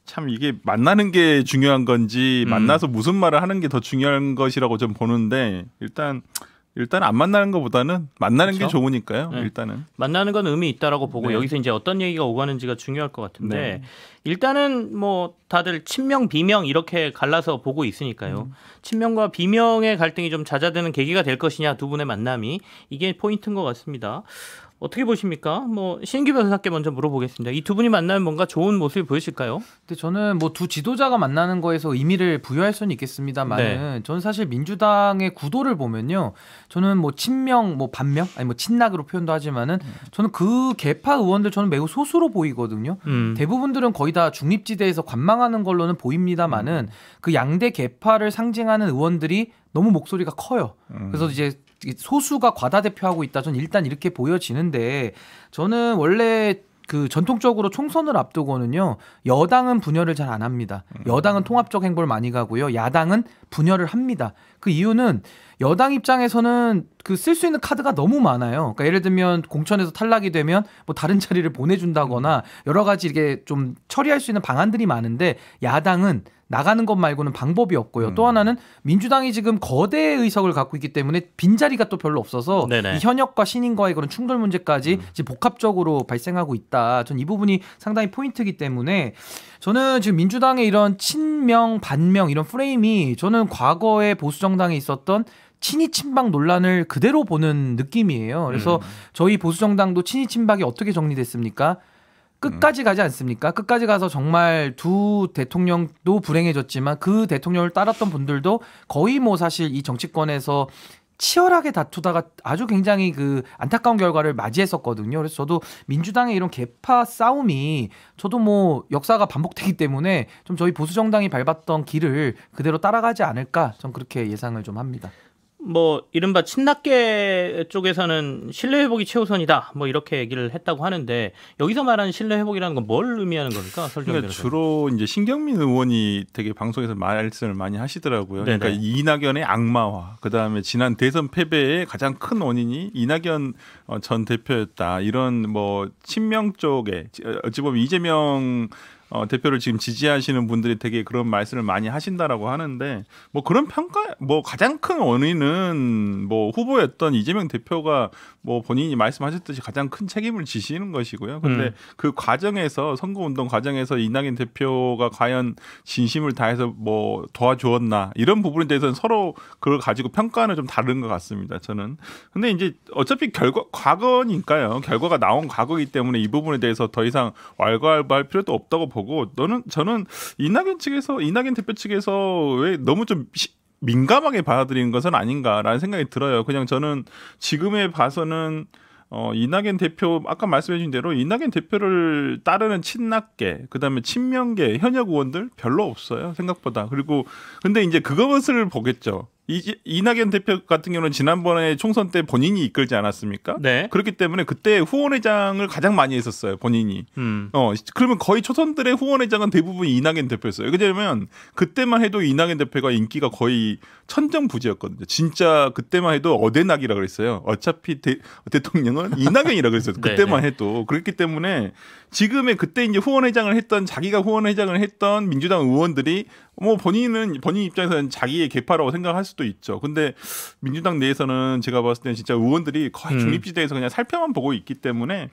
참 이게 만나는 게 중요한 건지 만나서 무슨 말을 하는 게 더 중요한 것이라고 좀 보는데 일단 안 만나는 것보다는 만나는 그렇죠? 게 좋으니까요. 네. 일단은 만나는 건 의미 있다라고 보고 네. 여기서 이제 어떤 얘기가 오가는지가 중요할 것 같은데 네. 일단은 뭐 다들 친명 비명 이렇게 갈라서 보고 있으니까요. 친명과 비명의 갈등이 좀 잦아드는 계기가 될 것이냐 두 분의 만남이 이게 포인트인 것 같습니다. 어떻게 보십니까? 뭐 신규 변호사께 먼저 물어보겠습니다. 이 두 분이 만나면 뭔가 좋은 모습이 보이실까요? 근데 저는 뭐 두 지도자가 만나는 거에서 의미를 부여할 수는 있겠습니다만은 저는 사실 민주당의 구도를 보면요, 저는 뭐 친명, 뭐 반명, 아니 뭐 친낙으로 표현도 하지만은 저는 그 계파 의원들 저는 매우 소수로 보이거든요. 대부분들은 거의 다 중립지대에서 관망하는 걸로는 보입니다만은 그 양대 계파를 상징하는 의원들이 너무 목소리가 커요. 그래서 이제 소수가 과다대표하고 있다. 저는 일단 이렇게 보여지는데 저는 원래 그 전통적으로 총선을 앞두고는요 여당은 분열을 잘 안 합니다. 여당은 통합적 행보를 많이 가고요. 야당은 분열을 합니다. 그 이유는 여당 입장에서는 그 쓸 수 있는 카드가 너무 많아요. 그러니까 예를 들면 공천에서 탈락이 되면 뭐 다른 자리를 보내준다거나 여러 가지 이게 좀 처리할 수 있는 방안들이 많은데 야당은 나가는 것 말고는 방법이 없고요. 또 하나는 민주당이 지금 거대 의석을 갖고 있기 때문에 빈자리가 또 별로 없어서 이 현역과 신인과의 그런 충돌 문제까지 지금 복합적으로 발생하고 있다. 전 이 부분이 상당히 포인트이기 때문에 저는 지금 민주당의 이런 친명, 반명 이런 프레임이 저는 과거에 보수정당에 있었던 친이 친박 논란을 그대로 보는 느낌이에요. 그래서 저희 보수정당도 친이 친박이 어떻게 정리됐습니까? 끝까지 가지 않습니까? 끝까지 가서 정말 두 대통령도 불행해졌지만 그 대통령을 따랐던 분들도 거의 뭐 사실 이 정치권에서 치열하게 다투다가 아주 굉장히 그 안타까운 결과를 맞이했었거든요. 그래서 저도 민주당의 이런 계파 싸움이 저도 뭐 역사가 반복되기 때문에 좀 저희 보수정당이 밟았던 길을 그대로 따라가지 않을까 전 그렇게 예상을 좀 합니다. 뭐 이른바 친낙계 쪽에서는 신뢰 회복이 최우선이다. 뭐 이렇게 얘기를 했다고 하는데 여기서 말하는 신뢰 회복이라는 건 뭘 의미하는 겁니까? 그러니까 주로 이제 신경민 의원이 되게 방송에서 말씀을 많이 하시더라고요. 네네. 그러니까 이낙연의 악마화, 그다음에 지난 대선 패배의 가장 큰 원인이 이낙연 전 대표였다. 이런 뭐 친명 쪽에 어찌 보면 이재명 대표를 지금 지지하시는 분들이 되게 그런 말씀을 많이 하신다라고 하는데 뭐 그런 평가 뭐 가장 큰 원인은 뭐 후보였던 이재명 대표가 뭐 본인이 말씀하셨듯이 가장 큰 책임을 지시는 것이고요. 근데 그 과정에서 선거운동 과정에서 이낙연 대표가 과연 진심을 다해서 뭐 도와주었나 이런 부분에 대해서는 서로 그걸 가지고 평가는 좀 다른 것 같습니다. 저는. 근데 이제 어차피 과거니까요. 결과가 나온 과거이기 때문에 이 부분에 대해서 더 이상 왈가왈부할 필요도 없다고 보고 저는 이낙연 대표 측에서 왜 너무 좀 민감하게 받아들이는 것은 아닌가라는 생각이 들어요. 그냥 저는 지금에 봐서는 이낙연 대표 아까 말씀해 주신 대로 이낙연 대표를 따르는 친낙계 그다음에 친명계 현역 의원들 별로 없어요. 생각보다. 그리고 근데 이제 그것을 보겠죠. 이낙연 대표 같은 경우는 지난번에 총선 때 본인이 이끌지 않았습니까? 네. 그렇기 때문에 그때 후원회장을 가장 많이 했었어요, 본인이. 그러면 거의 초선들의 후원회장은 대부분 이낙연 대표였어요. 왜냐하면 그때만 해도 이낙연 대표가 인기가 거의 천정부지였거든요. 진짜 그때만 해도 어대낙이라고 그랬어요. 어차피 대통령은 이낙연이라고 그랬어요. 그때만 해도. 그렇기 때문에 지금의 그때 이제 후원회장을 했던 자기가 후원회장을 했던 민주당 의원들이 뭐 본인 입장에서는 자기의 계파라고 생각할 수도 있죠. 근데 민주당 내에서는 제가 봤을 때는 진짜 의원들이 거의 중립지대에서 그냥 살펴만 보고 있기 때문에.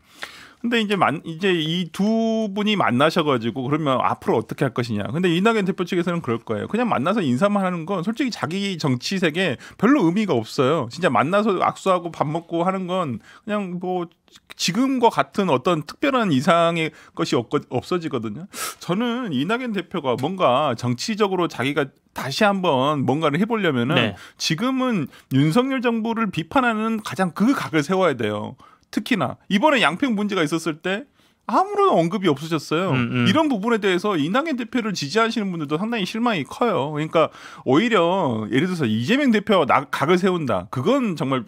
근데 이제 이 두 분이 만나셔가지고 그러면 앞으로 어떻게 할 것이냐. 근데 이낙연 대표 측에서는 그럴 거예요. 그냥 만나서 인사만 하는 건 솔직히 자기 정치색에 별로 의미가 없어요. 진짜 만나서 악수하고 밥 먹고 하는 건 그냥 뭐 지금과 같은 어떤 특별한 이상의 것이 없어지거든요. 저는 이낙연 대표가 뭔가 정치적으로 자기가 다시 한번 뭔가를 해보려면은 네. 지금은 윤석열 정부를 비판하는 가장 그 각을 세워야 돼요. 특히나 이번에 양평 문제가 있었을 때 아무런 언급이 없으셨어요. 이런 부분에 대해서 이낙연 대표를 지지하시는 분들도 상당히 실망이 커요. 그러니까 오히려 예를 들어서 이재명 대표가 각을 세운다. 그건 정말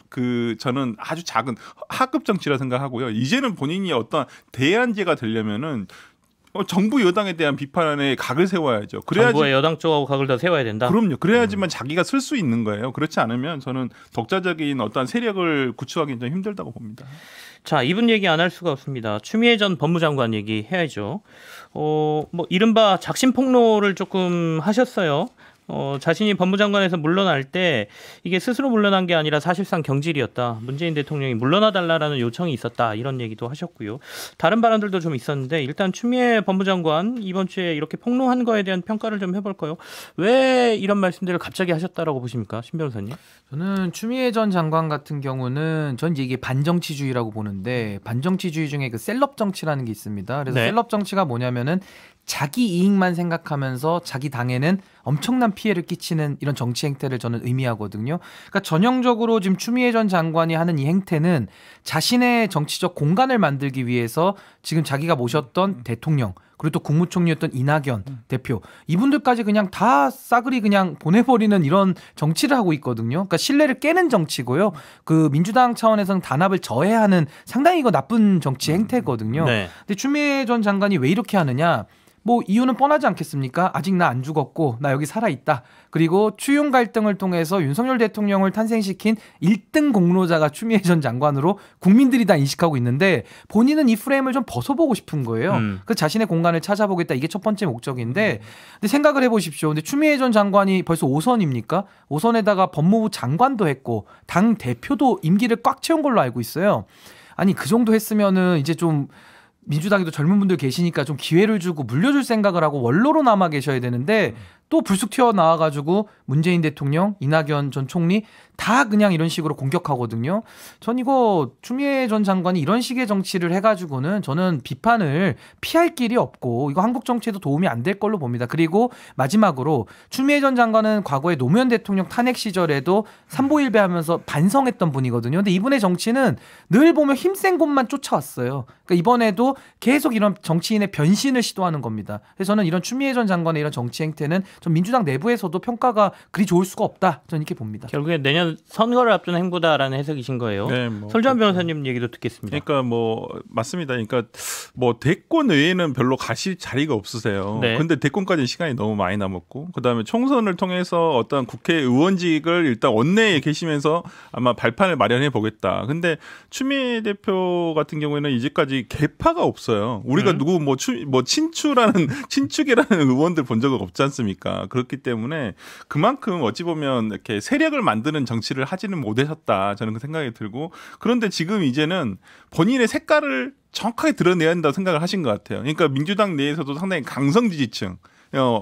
저는 아주 작은 하급 정치라 생각하고요. 이제는 본인이 어떤 대안제가 되려면은 정부 여당에 대한 비판에 각을 세워야죠. 그래야지 정부의 여당 쪽하고 각을 더 세워야 된다. 그럼요. 그래야지만 자기가 쓸 수 있는 거예요. 그렇지 않으면 저는 독자적인 어떤 세력을 구축하기 좀 힘들다고 봅니다. 자, 이분 얘기 안 할 수가 없습니다. 추미애 전 법무장관 얘기 해야죠. 뭐 이른바 작심 폭로를 조금 하셨어요. 자신이 법무장관에서 물러날 때 이게 스스로 물러난 게 아니라 사실상 경질이었다. 문재인 대통령이 물러나달라는 요청이 있었다. 이런 얘기도 하셨고요. 다른 발언들도 좀 있었는데 일단 추미애 법무장관 이번 주에 이렇게 폭로한 거에 대한 평가를 좀 해볼까요? 왜 이런 말씀들을 갑자기 하셨다라고 보십니까? 신 변호사님? 저는 추미애 전 장관 같은 경우는 전 이게 반정치주의라고 보는데 반정치주의 중에 그 셀럽 정치라는 게 있습니다. 그래서 네. 셀럽 정치가 뭐냐면은 자기 이익만 생각하면서 자기 당에는 엄청난 피해를 끼치는 이런 정치 행태를 저는 의미하거든요. 그러니까 전형적으로 지금 추미애 전 장관이 하는 이 행태는 자신의 정치적 공간을 만들기 위해서 지금 자기가 모셨던 대통령 그리고 또 국무총리였던 이낙연 대표 이분들까지 그냥 다 싸그리 그냥 보내버리는 이런 정치를 하고 있거든요. 그러니까 신뢰를 깨는 정치고요. 그 민주당 차원에서는 단합을 저해하는 상당히 이거 나쁜 정치 행태거든요. 네. 근데 추미애 전 장관이 왜 이렇게 하느냐? 뭐 이유는 뻔하지 않겠습니까? 아직 나 안 죽었고 나 여기 살아있다. 그리고 추윤 갈등을 통해서 윤석열 대통령을 탄생시킨 1등 공로자가 추미애 전 장관으로 국민들이 다 인식하고 있는데 본인은 이 프레임을 좀 벗어보고 싶은 거예요. 그 자신의 공간을 찾아보겠다. 이게 첫 번째 목적인데 근데 생각을 해보십시오. 근데 추미애 전 장관이 벌써 5선입니까? 5선에다가 법무부 장관도 했고 당 대표도 임기를 꽉 채운 걸로 알고 있어요. 아니 그 정도 했으면은 이제 좀 민주당에도 젊은 분들 계시니까 좀 기회를 주고 물려줄 생각을 하고 원로로 남아 계셔야 되는데 또 불쑥 튀어나와가지고 문재인 대통령, 이낙연 전 총리 다 그냥 이런 식으로 공격하거든요. 전 이거 추미애 전 장관이 이런 식의 정치를 해가지고는 저는 비판을 피할 길이 없고 이거 한국 정치에도 도움이 안 될 걸로 봅니다. 그리고 마지막으로 추미애 전 장관은 과거에 노무현 대통령 탄핵 시절에도 삼보일배하면서 반성했던 분이거든요. 근데 이분의 정치는 늘 보면 힘센 곳만 쫓아왔어요. 그러니까 이번에도 계속 이런 정치인의 변신을 시도하는 겁니다. 그래서 저는 이런 추미애 전 장관의 이런 정치 행태는 좀 민주당 내부에서도 평가가 그리 좋을 수가 없다. 저는 이렇게 봅니다. 결국에 내년 선거를 앞둔 행보다라는 해석이신 거예요. 네, 설주환 변호사님 얘기도 듣겠습니다. 그러니까 뭐 맞습니다. 그러니까 뭐 대권 외에는 별로 가실 자리가 없으세요. 네. 근데 대권까지 시간이 너무 많이 남았고 그다음에 총선을 통해서 어떤 국회의원직을 일단 원내에 계시면서 아마 발판을 마련해 보겠다. 근데 추미애 대표 같은 경우에는 이제까지 개파가 없어요. 우리가 누구 뭐 친축이라는 의원들 본 적은 없지 않습니까? 그렇기 때문에 그만큼 어찌 보면 이렇게 세력을 만드는 정치를 하지는 못하셨다. 저는 그 생각이 들고 그런데 지금 이제는 본인의 색깔을 정확하게 드러내야 한다고 생각을 하신 것 같아요. 그러니까 민주당 내에서도 상당히 강성 지지층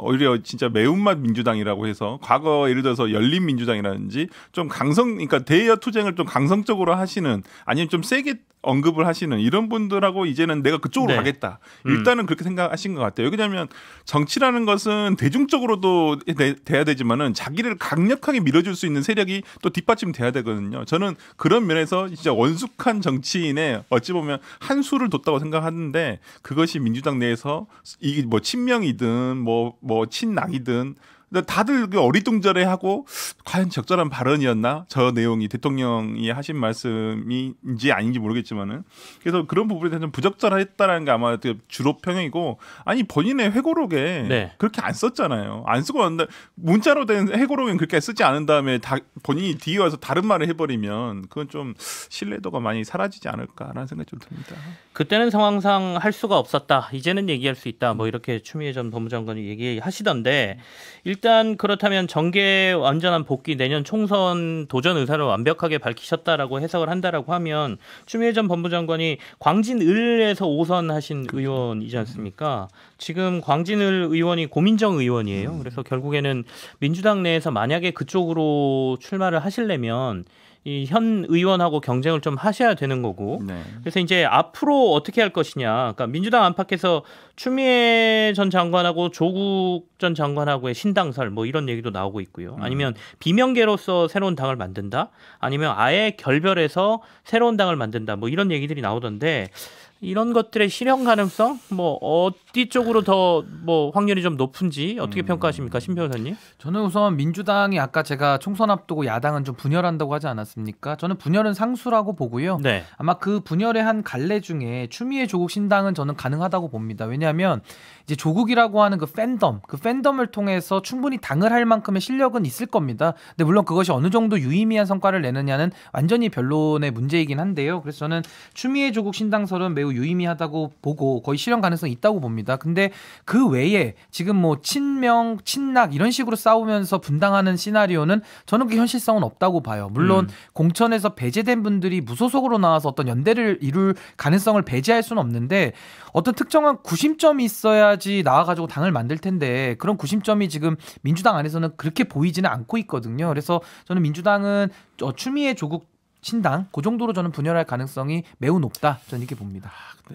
오히려 진짜 매운맛 민주당이라고 해서 과거 예를 들어서 열린민주당이라든지 좀 그러니까 대여 투쟁을 좀 강성적으로 하시는 아니면 좀 세게 언급을 하시는 이런 분들하고 이제는 내가 그쪽으로 가겠다. 일단은 그렇게 생각하신 것 같아요. 왜냐하면 정치라는 것은 대중적으로도 돼야 되지만은 자기를 강력하게 밀어줄 수 있는 세력이 또 뒷받침돼야 되거든요. 저는 그런 면에서 진짜 원숙한 정치인의 어찌 보면 한 수를 뒀다고 생각하는데 그것이 민주당 내에서 이게 뭐 친명이든 뭐 친낙이든 다들 어리둥절해하고 과연 적절한 발언이었나? 저 내용이 대통령이 하신 말씀인지 아닌지 모르겠지만은 그래서 그런 부분에 대해서 부적절했다라는 게 아마 주로 평이고 아니 본인의 회고록에 네. 그렇게 안 썼잖아요. 안 쓰고 왔는데 문자로 된 회고록엔 그렇게 쓰지 않은 다음에 본인이 뒤에 와서 다른 말을 해버리면 그건 좀 신뢰도가 많이 사라지지 않을까라는 생각이 좀 듭니다. 그때는 상황상 할 수가 없었다. 이제는 얘기할 수 있다. 뭐 이렇게 추미애 전 법무장관이 얘기하시던데 일단 그렇다면 정계 완전한 복귀 내년 총선 도전 의사를 완벽하게 밝히셨다라고 해석을 한다라고 하면 추미애 전 법무장관이 광진을에서 5선 하신 의원이지 않습니까? 지금 광진을 의원이 고민정 의원이에요. 그래서 결국에는 민주당 내에서 만약에 그쪽으로 출마를 하시려면 이 현 의원하고 경쟁을 좀 하셔야 되는 거고. 네. 그래서 이제 앞으로 어떻게 할 것이냐. 그러니까 민주당 안팎에서 추미애 전 장관하고 조국 전 장관하고의 신당설 뭐 이런 얘기도 나오고 있고요. 아니면 비명계로서 새로운 당을 만든다. 아니면 아예 결별해서 새로운 당을 만든다. 뭐 이런 얘기들이 나오던데 이런 것들의 실현 가능성 뭐 어디 쪽으로 더 뭐 확률이 좀 높은지 어떻게 평가하십니까, 신 변호사님? 저는 우선 민주당이 아까 제가 총선 앞두고 야당은 좀 분열한다고 하지 않았습니까? 저는 분열은 상수라고 보고요. 네. 아마 그 분열의 한 갈래 중에 추미애 조국 신당은 저는 가능하다고 봅니다. 왜냐하면 이제 조국이라고 하는 그 팬덤을 통해서 충분히 당을 할 만큼의 실력은 있을 겁니다. 근데 물론 그것이 어느 정도 유의미한 성과를 내느냐는 완전히 변론의 문제이긴 한데요. 그래서 저는 추미애 조국 신당설은 매우 유의미하다고 보고 거의 실현 가능성이 있다고 봅니다. 근데 그 외에 지금 뭐 친명, 친낙 이런 식으로 싸우면서 분당하는 시나리오는 저는 그 현실성은 없다고 봐요. 물론 공천에서 배제된 분들이 무소속으로 나와서 어떤 연대를 이룰 가능성을 배제할 수는 없는데 어떤 특정한 구심점이 있어야지 나와가지고 당을 만들 텐데 그런 구심점이 지금 민주당 안에서는 그렇게 보이지는 않고 있거든요. 그래서 저는 민주당은 추미애 조국 신당 그 정도로 저는 분열할 가능성이 매우 높다. 저는 이렇게 봅니다.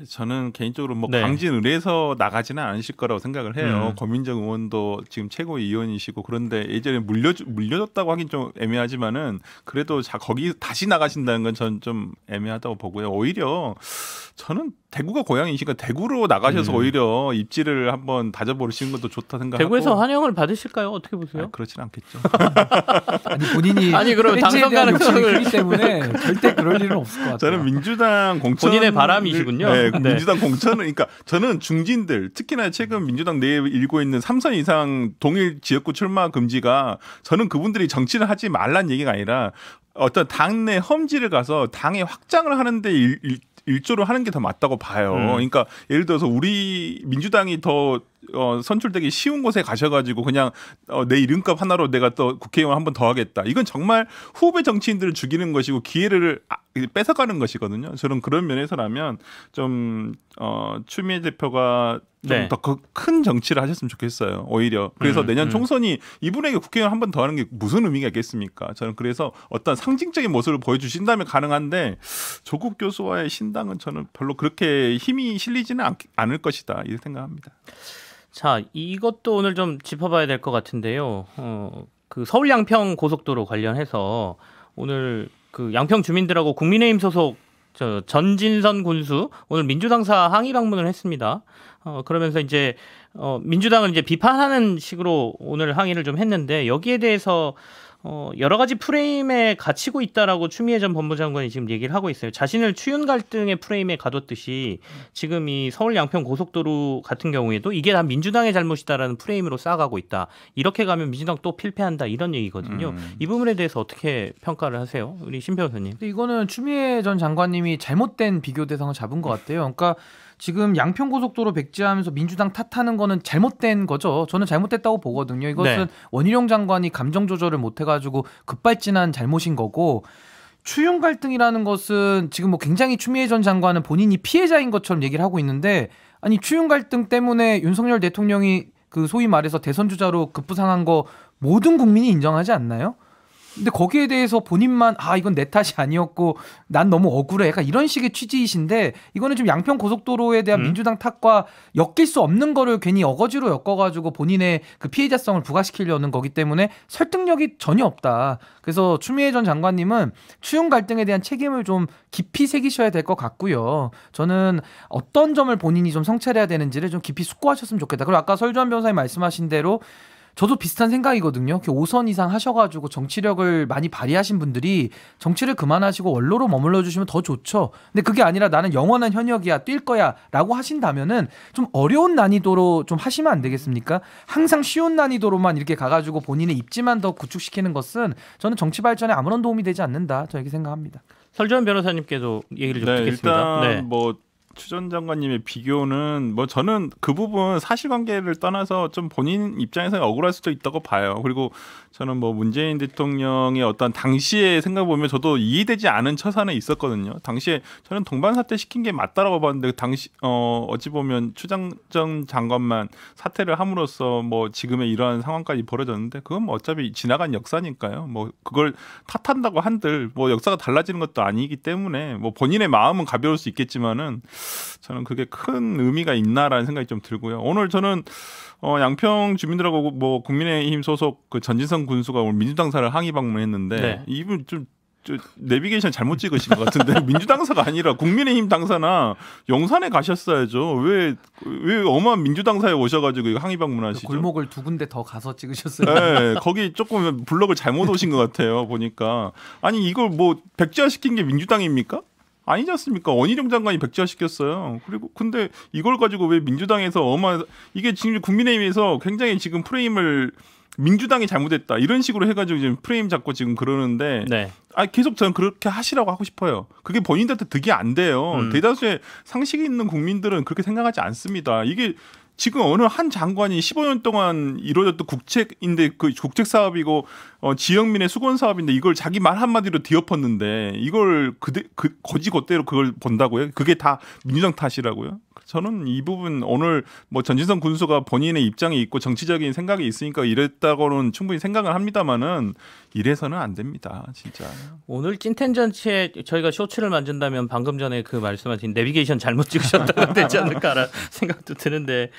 저는 개인적으로 뭐 광진을에서 나가지는 않으실 거라고 생각을 해요. 권민정 의원도 지금 최고위원이시고 그런데 예전에 물려줬다고 하긴 좀 애매하지만은 그래도 거기 다시 나가신다는 건 저는 좀 애매하다고 보고요. 오히려 저는 대구가 고향이시니까 대구로 나가셔서 오히려 입지를 한번 다져보시는 것도 좋다 생각하고. 대구에서 환영을 받으실까요? 어떻게 보세요? 그렇진 않겠죠. 아니 본인이 그럼 당선 가능성을 크기 때문에 절대 그럴 일은 없을 것 같아요. 저는 민주당 공천 본인의 바람이시군요. 네, 민주당 공천은 그러니까 저는 중진들 특히나 최근 민주당 내에 일고 있는 3선 이상 동일 지역구 출마 금지가 저는 그분들이 정치를 하지 말란 얘기가 아니라 어떤 당내 험지를 가서 당의 확장을 하는데 일조를 하는 게 더 맞다고 봐요. 그러니까 예를 들어서 우리 민주당이 더 선출되기 쉬운 곳에 가셔가지고 그냥 내 이름값 하나로 내가 또 국회의원 한 번 더 하겠다. 이건 정말 후배 정치인들을 죽이는 것이고 기회를 뺏어가는 것이거든요. 저는 그런 면에서라면 좀 추미애 대표가 좀 더 큰 정치를 하셨으면 좋겠어요. 오히려. 그래서 내년 총선이 이분에게 국회의원 한 번 더 하는 게 무슨 의미가 있겠습니까? 저는 그래서 어떤 상징적인 모습을 보여주신다면 가능한데 조국 교수와의 신당은 저는 별로 그렇게 힘이 실리지는 않을 것이다. 이렇게 생각합니다. 자, 이것도 오늘 좀 짚어봐야 될 것 같은데요. 그 서울 양평 고속도로 관련해서 오늘 그 양평 주민들하고 국민의힘 소속 전진선 군수 오늘 민주당사 항의 방문을 했습니다. 그러면서 이제 민주당을 이제 비판하는 식으로 오늘 항의를 좀 했는데 여기에 대해서 여러 가지 프레임에 갇히고 있다라고 추미애 전 법무장관이 지금 얘기를 하고 있어요. 자신을 추윤 갈등의 프레임에 가뒀듯이 지금 이 서울 양평 고속도로 같은 경우에도 이게 다 민주당의 잘못이다라는 프레임으로 쌓아가고 있다. 이렇게 가면 민주당 또 필패한다 이런 얘기거든요. 이 부분에 대해서 어떻게 평가를 하세요? 우리 신 변호사님. 이거는 추미애 전 장관님이 잘못된 비교 대상을 잡은 것 같아요. 그러니까 지금 양평고속도로 백지하면서 민주당 탓하는 거는 잘못된 거죠. 저는 잘못됐다고 보거든요. 이것은 원희룡 장관이 감정 조절을 못해가지고 급발진한 잘못인 거고 추윤 갈등이라는 것은 지금 뭐 굉장히 추미애 전 장관은 본인이 피해자인 것처럼 얘기를 하고 있는데 아니 추윤 갈등 때문에 윤석열 대통령이 그 소위 말해서 대선 주자로 급부상한 거 모든 국민이 인정하지 않나요? 근데 거기에 대해서 본인만 이건 내 탓이 아니었고 난 너무 억울해 약간 이런 식의 취지이신데 이거는 좀 양평 고속도로에 대한 민주당 탓과 엮일 수 없는 거를 괜히 어거지로 엮어가지고 본인의 그 피해자성을 부각시키려는 거기 때문에 설득력이 전혀 없다. 그래서 추미애 전 장관님은 추윤 갈등에 대한 책임을 좀 깊이 새기셔야 될 것 같고요. 저는 어떤 점을 본인이 좀 성찰해야 되는지를 좀 깊이 숙고하셨으면 좋겠다. 그리고 아까 설주환 변호사님 말씀하신 대로 저도 비슷한 생각이거든요. 5선 이상 하셔가지고 정치력을 많이 발휘하신 분들이 정치를 그만하시고 원로로 머물러 주시면 더 좋죠. 근데 그게 아니라 나는 영원한 현역이야, 뛸 거야 라고 하신다면은 좀 어려운 난이도로 좀 하시면 안 되겠습니까? 항상 쉬운 난이도로만 이렇게 가가지고 본인의 입지만 더 구축시키는 것은 저는 정치 발전에 아무런 도움이 되지 않는다. 저 이렇게 생각합니다. 설주환 변호사님께도 얘기를 좀 듣겠습니다. 일단 추 전 장관님의 비교는 저는 그 부분 사실관계를 떠나서 좀 본인 입장에서 억울할 수도 있다고 봐요. 그리고 저는 문재인 대통령의 어떤 당시의 생각 보면 저도 이해되지 않은 처사는 있었거든요. 당시에 저는 동반 사퇴 시킨 게 맞다라고 봤는데 당시 어찌 보면 추 전 장관만 사퇴를 함으로써 지금의 이러한 상황까지 벌어졌는데 그건 어차피 지나간 역사니까요. 그걸 탓한다고 한들 역사가 달라지는 것도 아니기 때문에 본인의 마음은 가벼울 수 있겠지만은 저는 그게 큰 의미가 있나라는 생각이 좀 들고요. 오늘 저는 양평 주민들하고 국민의힘 소속 그 전진성 군수가 오늘 민주당사를 항의 방문했는데 이분 좀 내비게이션 잘못 찍으신 것 같은데 민주당사가 아니라 국민의힘 당사나 용산에 가셨어야죠. 왜 어마한 민주당사에 오셔가지고 항의 방문하시죠? 골목을 두 군데 더 가서 찍으셨어요. 네, 거기 조금 블럭을 잘못 오신 것 같아요. 보니까 아니 이걸 백지화 시킨 게 민주당입니까? 아니지 않습니까? 원희룡 장관이 백지화 시켰어요. 그리고 근데 이걸 가지고 왜 민주당에서 이게 지금 국민의힘에서 굉장히 지금 프레임을 민주당이 잘못했다 이런 식으로 해가지고 지금 프레임 잡고 지금 그러는데 계속 저는 그렇게 하시라고 하고 싶어요. 그게 본인들한테 득이 안 돼요. 대다수의 상식이 있는 국민들은 그렇게 생각하지 않습니다. 이게 지금 어느 한 장관이 15년 동안 이루어졌던 국책인데 그 국책 사업이고 지역민의 수건 사업인데 이걸 자기 말 한마디로 뒤엎었는데 이걸 거지것대로 그걸 본다고요? 그게 다 민주당 탓이라고요? 저는 이 부분 오늘 전진성 군수가 본인의 입장이 있고 정치적인 생각이 있으니까 이랬다고는 충분히 생각을 합니다만은 이래서는 안 됩니다. 진짜. 오늘 찐텐전치에 저희가 쇼츠를 만든다면 방금 전에 그 말씀하신 내비게이션 잘못 찍으셨다고 되지 않을까라는 생각도 드는데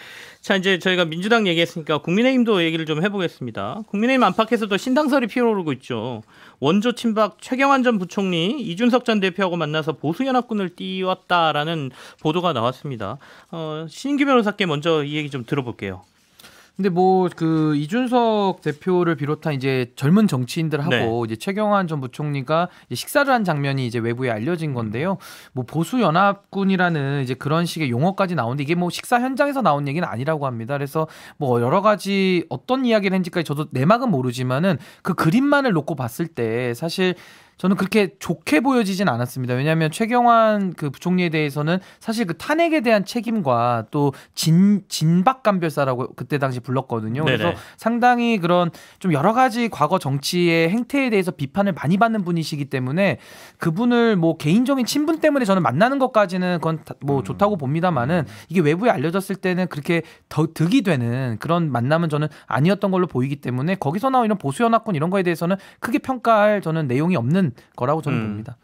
자 이제 저희가 민주당 얘기했으니까 국민의힘도 얘기를 좀 해보겠습니다. 국민의힘 안팎에서도 신당설이 피어오르고 있죠. 원조 친박 최경환 전 부총리 이준석 전 대표하고 만나서 보수연합군을 띄웠다라는 보도가 나왔습니다. 신인규 변호사께 먼저 이 얘기 좀 들어볼게요. 근데 그 이준석 대표를 비롯한 이제 젊은 정치인들하고 이제 최경환 전 부총리가 이제 식사를 한 장면이 이제 외부에 알려진 건데요. 보수 연합군이라는 이제 그런 식의 용어까지 나오는데 이게 식사 현장에서 나온 얘기는 아니라고 합니다. 그래서 여러 가지 어떤 이야기를 했는지까지 저도 내막은 모르지만은 그 그림만을 놓고 봤을 때 사실 저는 그렇게 좋게 보여지진 않았습니다. 왜냐하면 최경환 그 부총리에 대해서는 사실 그 탄핵에 대한 책임과 또 진박감별사라고 그때 당시 불렀거든요. 그래서 상당히 그런 좀 여러 가지 과거 정치의 행태에 대해서 비판을 많이 받는 분이시기 때문에 그분을 개인적인 친분 때문에 저는 만나는 것까지는 그건 좋다고 봅니다만은 이게 외부에 알려졌을 때는 그렇게 더 득이 되는 그런 만남은 저는 아니었던 걸로 보이기 때문에 거기서 나오는 보수연합군 이런 거에 대해서는 크게 평가할 저는 내용이 없는 거라고 저는 봅니다.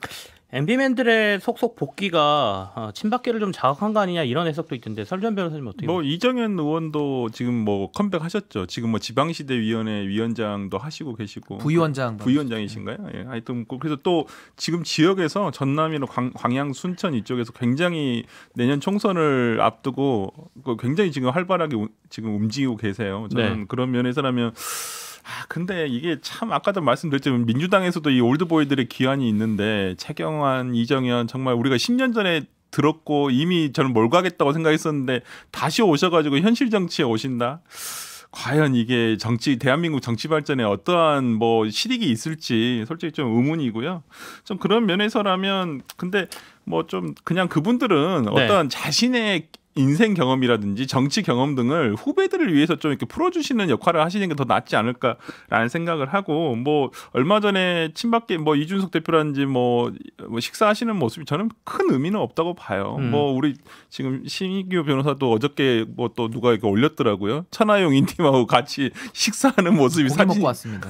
MB맨들의 속속 복귀가 친박계를 좀 자극한 거 아니냐 이런 해석도 있던데 설주환 변호사님 어떻게 보세요? 이정현 의원도 지금 컴백하셨죠. 지금 지방시대위원회 위원장도 하시고 계시고 부위원장이신가요? 예. 하여튼 그래서 또 지금 지역에서 전남이나 광양, 순천 이쪽에서 굉장히 내년 총선을 앞두고 굉장히 지금 활발하게 지금 움직이고 계세요. 저는 그런 면에서라면. 근데 이게 참 아까도 말씀드렸지만 민주당에서도 이 올드보이들의 기한이 있는데 최경환, 이정현 정말 우리가 10년 전에 들었고 이미 저는 몰가겠다고 생각했었는데 다시 오셔가지고 현실 정치에 오신다. 과연 이게 대한민국 정치 발전에 어떠한 실익이 있을지 솔직히 좀 의문이고요. 좀 그런 면에서라면 근데 좀 그냥 그분들은 어떤 자신의 인생 경험이라든지 정치 경험 등을 후배들을 위해서 좀 이렇게 풀어주시는 역할을 하시는 게 더 낫지 않을까라는 생각을 하고 얼마 전에 친박계 이준석 대표라든지 식사하시는 모습이 저는 큰 의미는 없다고 봐요. 우리 지금 신인규 변호사도 어저께 또 누가 이렇게 올렸더라고요. 천하용 인팀하고 같이 식사하는 모습이 사진 먹고 왔습니다.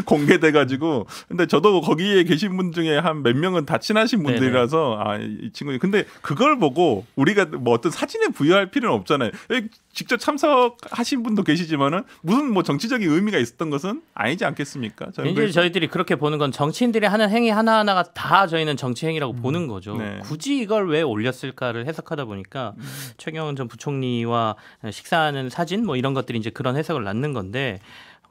공개돼가지고 근데 저도 거기에 계신 분 중에 한 몇 명은 다 친하신 분들이라서 이 친구 근데 그걸 보고 우리가 뭐 어떤 사진에 부여할 필요는 없잖아요. 직접 참석하신 분도 계시지만은 무슨 뭐 정치적인 의미가 있었던 것은 아니지 않겠습니까? 이제 저희들이 그렇게 보는 건 정치인들이 하는 행위 하나하나가 다 저희는 정치 행위라고 보는 거죠. 네. 굳이 이걸 왜 올렸을까를 해석하다 보니까 최경환 전 부총리와 식사하는 사진 뭐 이런 것들이 이제 그런 해석을 낳는 건데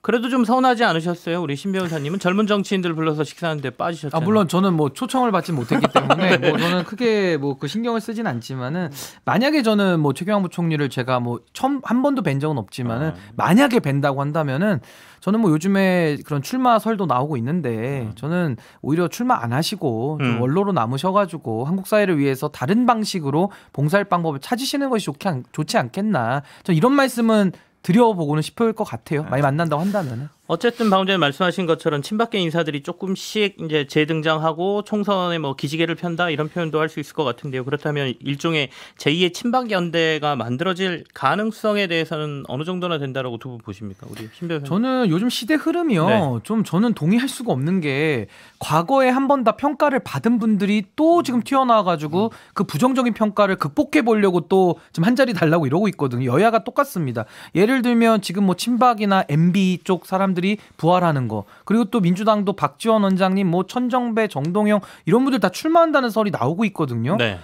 그래도 좀 서운하지 않으셨어요? 우리 신 변호사님은 젊은 정치인들 불러서 식사하는데 빠지셨잖아요. 물론 저는 뭐 초청을 받지 못했기 때문에 뭐 저는 크게 뭐 그 신경을 쓰진 않지만은 만약에 저는 뭐 최경환 부총리를 제가 뭐 처음 한 번도 뵌 적은 없지만은 만약에 뵌다고 한다면은 저는 뭐 요즘에 그런 출마 설도 나오고 있는데 저는 오히려 출마 안 하시고 좀 원로로 남으셔가지고 한국 사회를 위해서 다른 방식으로 봉사할 방법을 찾으시는 것이 좋지 않겠나. 저 이런 말씀은 드려보고는 싶을 것 같아요. 많이 만난다고 한다면은. 어쨌든 방금 전에 말씀하신 것처럼 친박계 인사들이 조금씩 이제 재등장하고 총선에 뭐 기지개를 편다 이런 표현도 할 수 있을 것 같은데요. 그렇다면 일종의 제2의 친박 연대가 만들어질 가능성에 대해서는 어느 정도나 된다라고 두 분 보십니까? 우리 신 변호사님. 저는 요즘 시대 흐름이요. 좀 저는 동의할 수가 없는 게 과거에 한 번 다 평가를 받은 분들이 또 지금 튀어나와가지고 그 부정적인 평가를 극복해 보려고 또 지금 한 자리 달라고 이러고 있거든요. 여야가 똑같습니다. 예를 들면 지금 뭐 친박이나 MB 쪽 사람들이 부활하는 거, 그리고 또 민주당도 박지원 원장님, 뭐 천정배, 정동영 이런 분들 다 출마한다는 설이 나오고 있거든요. 네.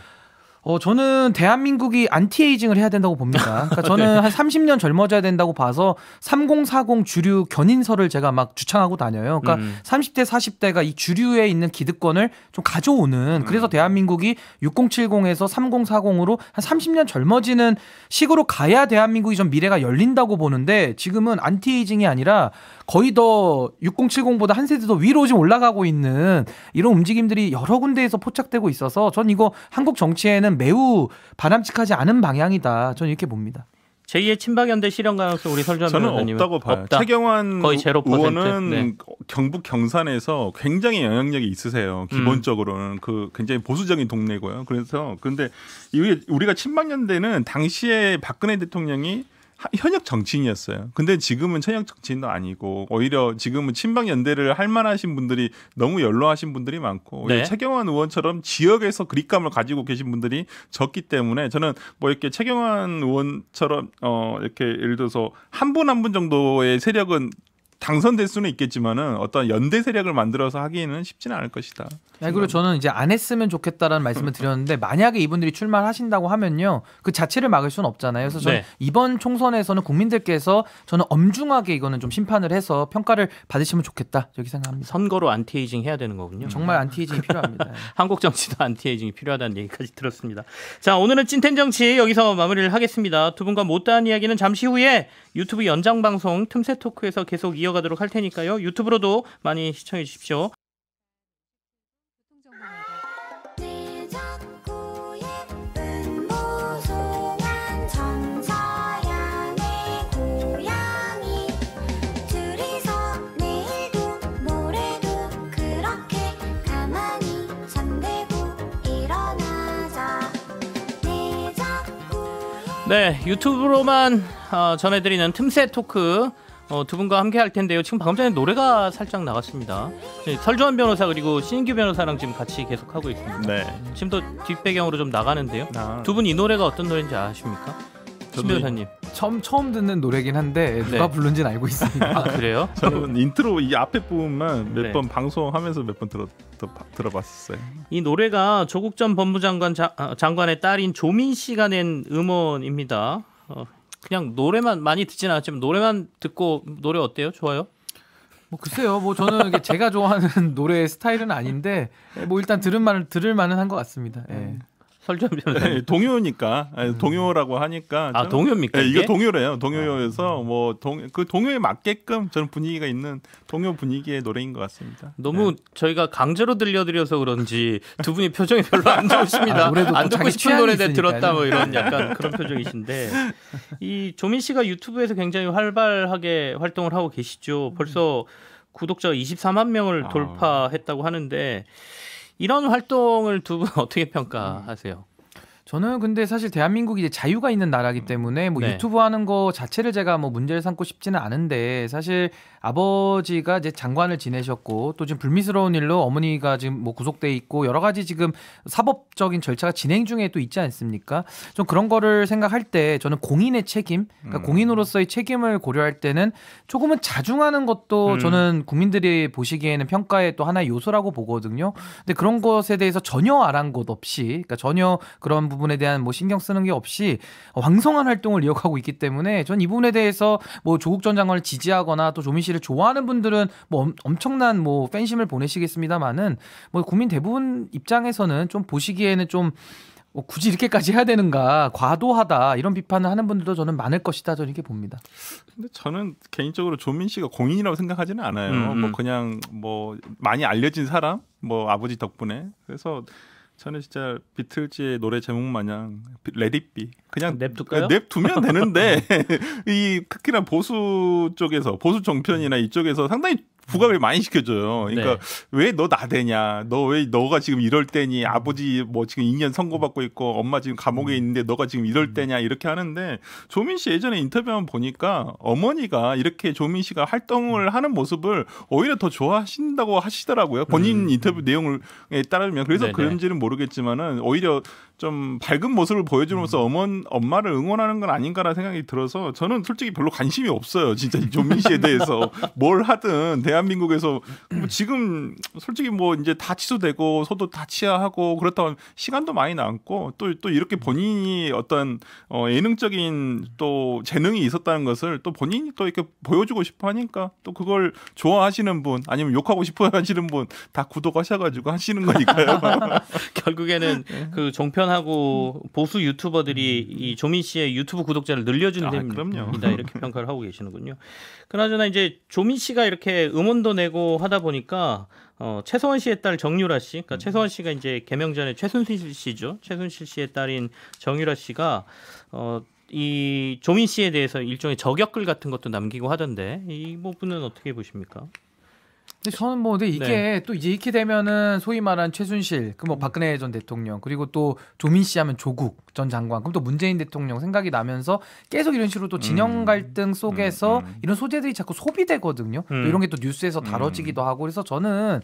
저는 대한민국이 안티에이징을 해야 된다고 봅니다. 그러니까 저는 한 30년 젊어져야 된다고 봐서 3040 주류 견인설을 제가 막 주창하고 다녀요. 그러니까 30대, 40대가 이 주류에 있는 기득권을 좀 가져오는, 그래서 대한민국이 6070에서 3040으로 한 30년 젊어지는 식으로 가야 대한민국이 좀 미래가 열린다고 보는데 지금은 안티에이징이 아니라 거의 더 6070보다 한 세대 더 위로 지금 올라가고 있는 이런 움직임들이 여러 군데에서 포착되고 있어서 전 이거 한국 정치에는 매우 바람직하지 않은 방향이다. 저는 이렇게 봅니다. 제2의 친박연대 실현 가능성 우리 설주환 저는 변호사님은 없다고 봐요. 없다. 최경환 거의 0%. 의원은 네. 경북 경산에서 굉장히 영향력이 있으세요. 기본적으로는 그 굉장히 보수적인 동네고요. 그래서 근데 우리가 친박연대는 당시에 박근혜 대통령이 현역 정치인이었어요. 근데 지금은 현역 정치인도 아니고 오히려 지금은 친박 연대를 할 만하신 분들이 너무 연로하신 분들이 많고 네. 최경환 의원처럼 지역에서 그립감을 가지고 계신 분들이 적기 때문에 저는 뭐 이렇게 최경환 의원처럼 이렇게 예를 들어서 한 분 한 분 정도의 세력은 당선될 수는 있겠지만은 어떤 연대 세력을 만들어서 하기에는 쉽지는 않을 것이다. 그리고 저는 이제 안 했으면 좋겠다라는 말씀을 드렸는데 만약에 이분들이 출마를 하신다고 하면요, 그 자체를 막을 수는 없잖아요. 그래서 저는 이번 총선에서는 국민들께서 저는 엄중하게 이거는 좀 심판을 해서 평가를 받으시면 좋겠다, 저렇게 생각합니다. 선거로 안티에이징 해야 되는 거군요. 정말 안티에이징이 필요합니다. 한국 정치도 안티에이징이 필요하다는 얘기까지 들었습니다. 자, 오늘은 찐텐 정치 여기서 마무리를 하겠습니다. 두 분과 못다한 이야기는 잠시 후에 유튜브 연장 방송 틈새 토크에서 계속 이어가도록 할 테니까요. 유튜브로도 많이 시청해 주십시오. 네, 유튜브로만 전해드리는 틈새 토크 두 분과 함께 할 텐데요. 지금 방금 전에 노래가 살짝 나갔습니다. 설주환 변호사 그리고 신인규 변호사랑 지금 같이 계속 하고 있습니다. 네. 지금 또 뒷배경으로 좀 나가는데요. 두 분 이 노래가 어떤 노래인지 아십니까? 신 변호사님. 처음 듣는 노래긴 한데 누가 부른지는 알고 있습니다. 아, 그래요? 저는 인트로 이 앞에 부분만 몇 번 방송하면서 몇 번 들어봤었어요. 이 노래가 조국 전 법무장관 장관의 딸인 조민 씨가 낸 음원입니다. 그냥 노래만 많이 듣진 않았지만 노래만 듣고 노래 어때요? 좋아요? 뭐 글쎄요. 뭐 저는 이게 제가 좋아하는 노래 스타일은 아닌데 뭐 일단 들을 만은 한 것 같습니다. 예. 설주환 변호사님. 네, 동요니까 동요라고 하니까 동요입니까? 네, 이게 동요래요. 동요에서 뭐 그 동요에 맞게끔 저는 분위기가 있는 동요 분위기의 노래인 것 같습니다. 너무 저희가 강제로 들려드려서 그런지 두 분이 표정이 별로 안 좋으십니다. 안 듣고 싶은 노래들 들었다 뭐 이런 약간 그런 표정이신데 이 조민 씨가 유튜브에서 굉장히 활발하게 활동을 하고 계시죠. 벌써 구독자가 24만 명을 돌파했다고 하는데 이런 활동을 두 분 어떻게 평가하세요? 저는 근데 사실 대한민국이 이제 자유가 있는 나라기 때문에 뭐 네. 유튜브 하는 거 자체를 제가 뭐 문제를 삼고 싶지는 않은데 사실 아버지가 이제 장관을 지내셨고 또 지금 불미스러운 일로 어머니가 지금 뭐 구속돼 있고 여러 가지 지금 사법적인 절차가 진행 중에 또 있지 않습니까? 좀 그런 거를 생각할 때 저는 공인의 책임, 그러니까 공인으로서의 책임을 고려할 때는 조금은 자중하는 것도 저는 국민들이 보시기에는 평가의 또 하나의 요소라고 보거든요. 근데 그런 것에 대해서 전혀 아랑곳 없이, 그러니까 전혀 그런 부분에 대한 뭐 신경 쓰는 게 없이 왕성한 활동을 이어가고 있기 때문에 전 이 부분에 대해서 뭐 조국 전 장관을 지지하거나 또 조민 씨를 좋아하는 분들은 뭐 엄청난 뭐 팬심을 보내시겠습니다만은 뭐 국민 대부분 입장에서는 좀 보시기에는 좀 굳이 이렇게까지 해야 되는가, 과도하다 이런 비판을 하는 분들도 저는 많을 것이다, 저는 이렇게 봅니다. 근데 저는 개인적으로 조민 씨가 공인이라고 생각하지는 않아요. 뭐 그냥 뭐 많이 알려진 사람, 뭐 아버지 덕분에. 그래서 저는 진짜 비틀즈의 노래 제목 마냥 Let It Be 그냥 냅둘까요? 냅두면 되는데 이 특히나 보수 쪽에서 보수 정편이나 이쪽에서 상당히 부각을 많이 시켜줘요. 그러니까 네. 왜 너 나대냐? 너 왜 너가 지금 이럴 때니? 아버지 뭐 지금 2년 선고받고 있고 엄마 지금 감옥에 있는데 너가 지금 이럴 때냐? 이렇게 하는데 조민 씨 예전에 인터뷰한 보니까 어머니가 이렇게 조민 씨가 활동을 하는 모습을 오히려 더 좋아하신다고 하시더라고요. 본인 인터뷰 내용을 따르면 그래서 네네. 그런지는 모르겠지만은 오히려 좀 밝은 모습을 보여주면서 엄마를 응원하는 건 아닌가라는 생각이 들어서 저는 솔직히 별로 관심이 없어요. 진짜 조민 씨에 대해서 뭘 하든 대한민국에서 뭐 지금 솔직히 뭐 이제 다 취소되고 소도 다 취하하고 그렇다면 시간도 많이 남고 또 이렇게 본인이 어떤 예능적인 또 재능이 있었다는 것을 또 본인이 또 이렇게 보여주고 싶어 하니까 또 그걸 좋아하시는 분 아니면 욕하고 싶어 하시는 분 다 구독하셔가지고 하시는 거니까요. 결국에는 그 종편하고 보수 유튜버들이 이 조민 씨의 유튜브 구독자를 늘려준 그럼요. 셈이다 이렇게 평가를 하고 계시는군요. 그나저나 이제 조민 씨가 이렇게 음원도 내고 하다 보니까 최서원 씨의 딸 정유라 씨, 그러니까 최서원 씨가 이제 개명 전에 최순실 씨죠. 최순실 씨의 딸인 정유라 씨가 이 조민 씨에 대해서 일종의 저격글 같은 것도 남기고 하던데 이 부분은 어떻게 보십니까? 근데 저는 뭐 근데 이게 또 이제 이렇게 되면은 소위 말한 최순실, 그 뭐 박근혜 전 대통령 그리고 또 조민 씨 하면 조국 전 장관, 그럼 또 문재인 대통령 생각이 나면서 계속 이런 식으로 또 진영 갈등 속에서 이런 소재들이 자꾸 소비되거든요. 또 이런 게 또 뉴스에서 다뤄지기도 하고 그래서 저는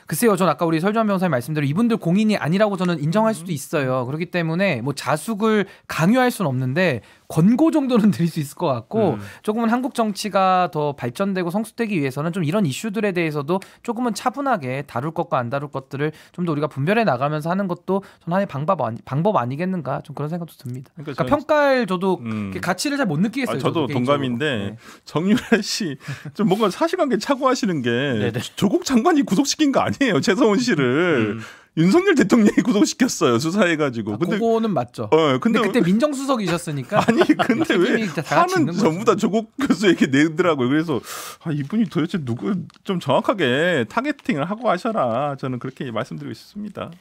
글쎄요, 전 아까 우리 설주환 변호사님 말씀대로 이분들 공인이 아니라고 저는 인정할 수도 있어요. 그렇기 때문에 뭐 자숙을 강요할 수는 없는데 권고 정도는 드릴 수 있을 것 같고 조금은 한국 정치가 더 발전되고 성숙되기 위해서는 좀 이런 이슈들에 대해서도 조금은 차분하게 다룰 것과 안 다룰 것들을 좀 더 우리가 분별해 나가면서 하는 것도 전 하나의 방법 아니겠는가 좀 그런 생각도 듭니다. 그러니까 평가를 저도 가치를 잘 못 느끼겠어요. 저도 동감인데 네. 정유라 씨 좀 뭔가 사실관계 착오하시는 게 조국 장관이 구속시킨 거 아니에요. 최서원 씨를. 윤석열 대통령이 구속시켰어요. 수사해가지고. 근데 그거는 맞죠. 근데 그때 민정수석이셨으니까. 아니 근데 왜 화는 전부 다 조국 교수에게 내더라고요. 그래서 이분이 도대체 누구 좀 정확하게 타겟팅을 하고 하셔라. 저는 그렇게 말씀드리고 있습니다.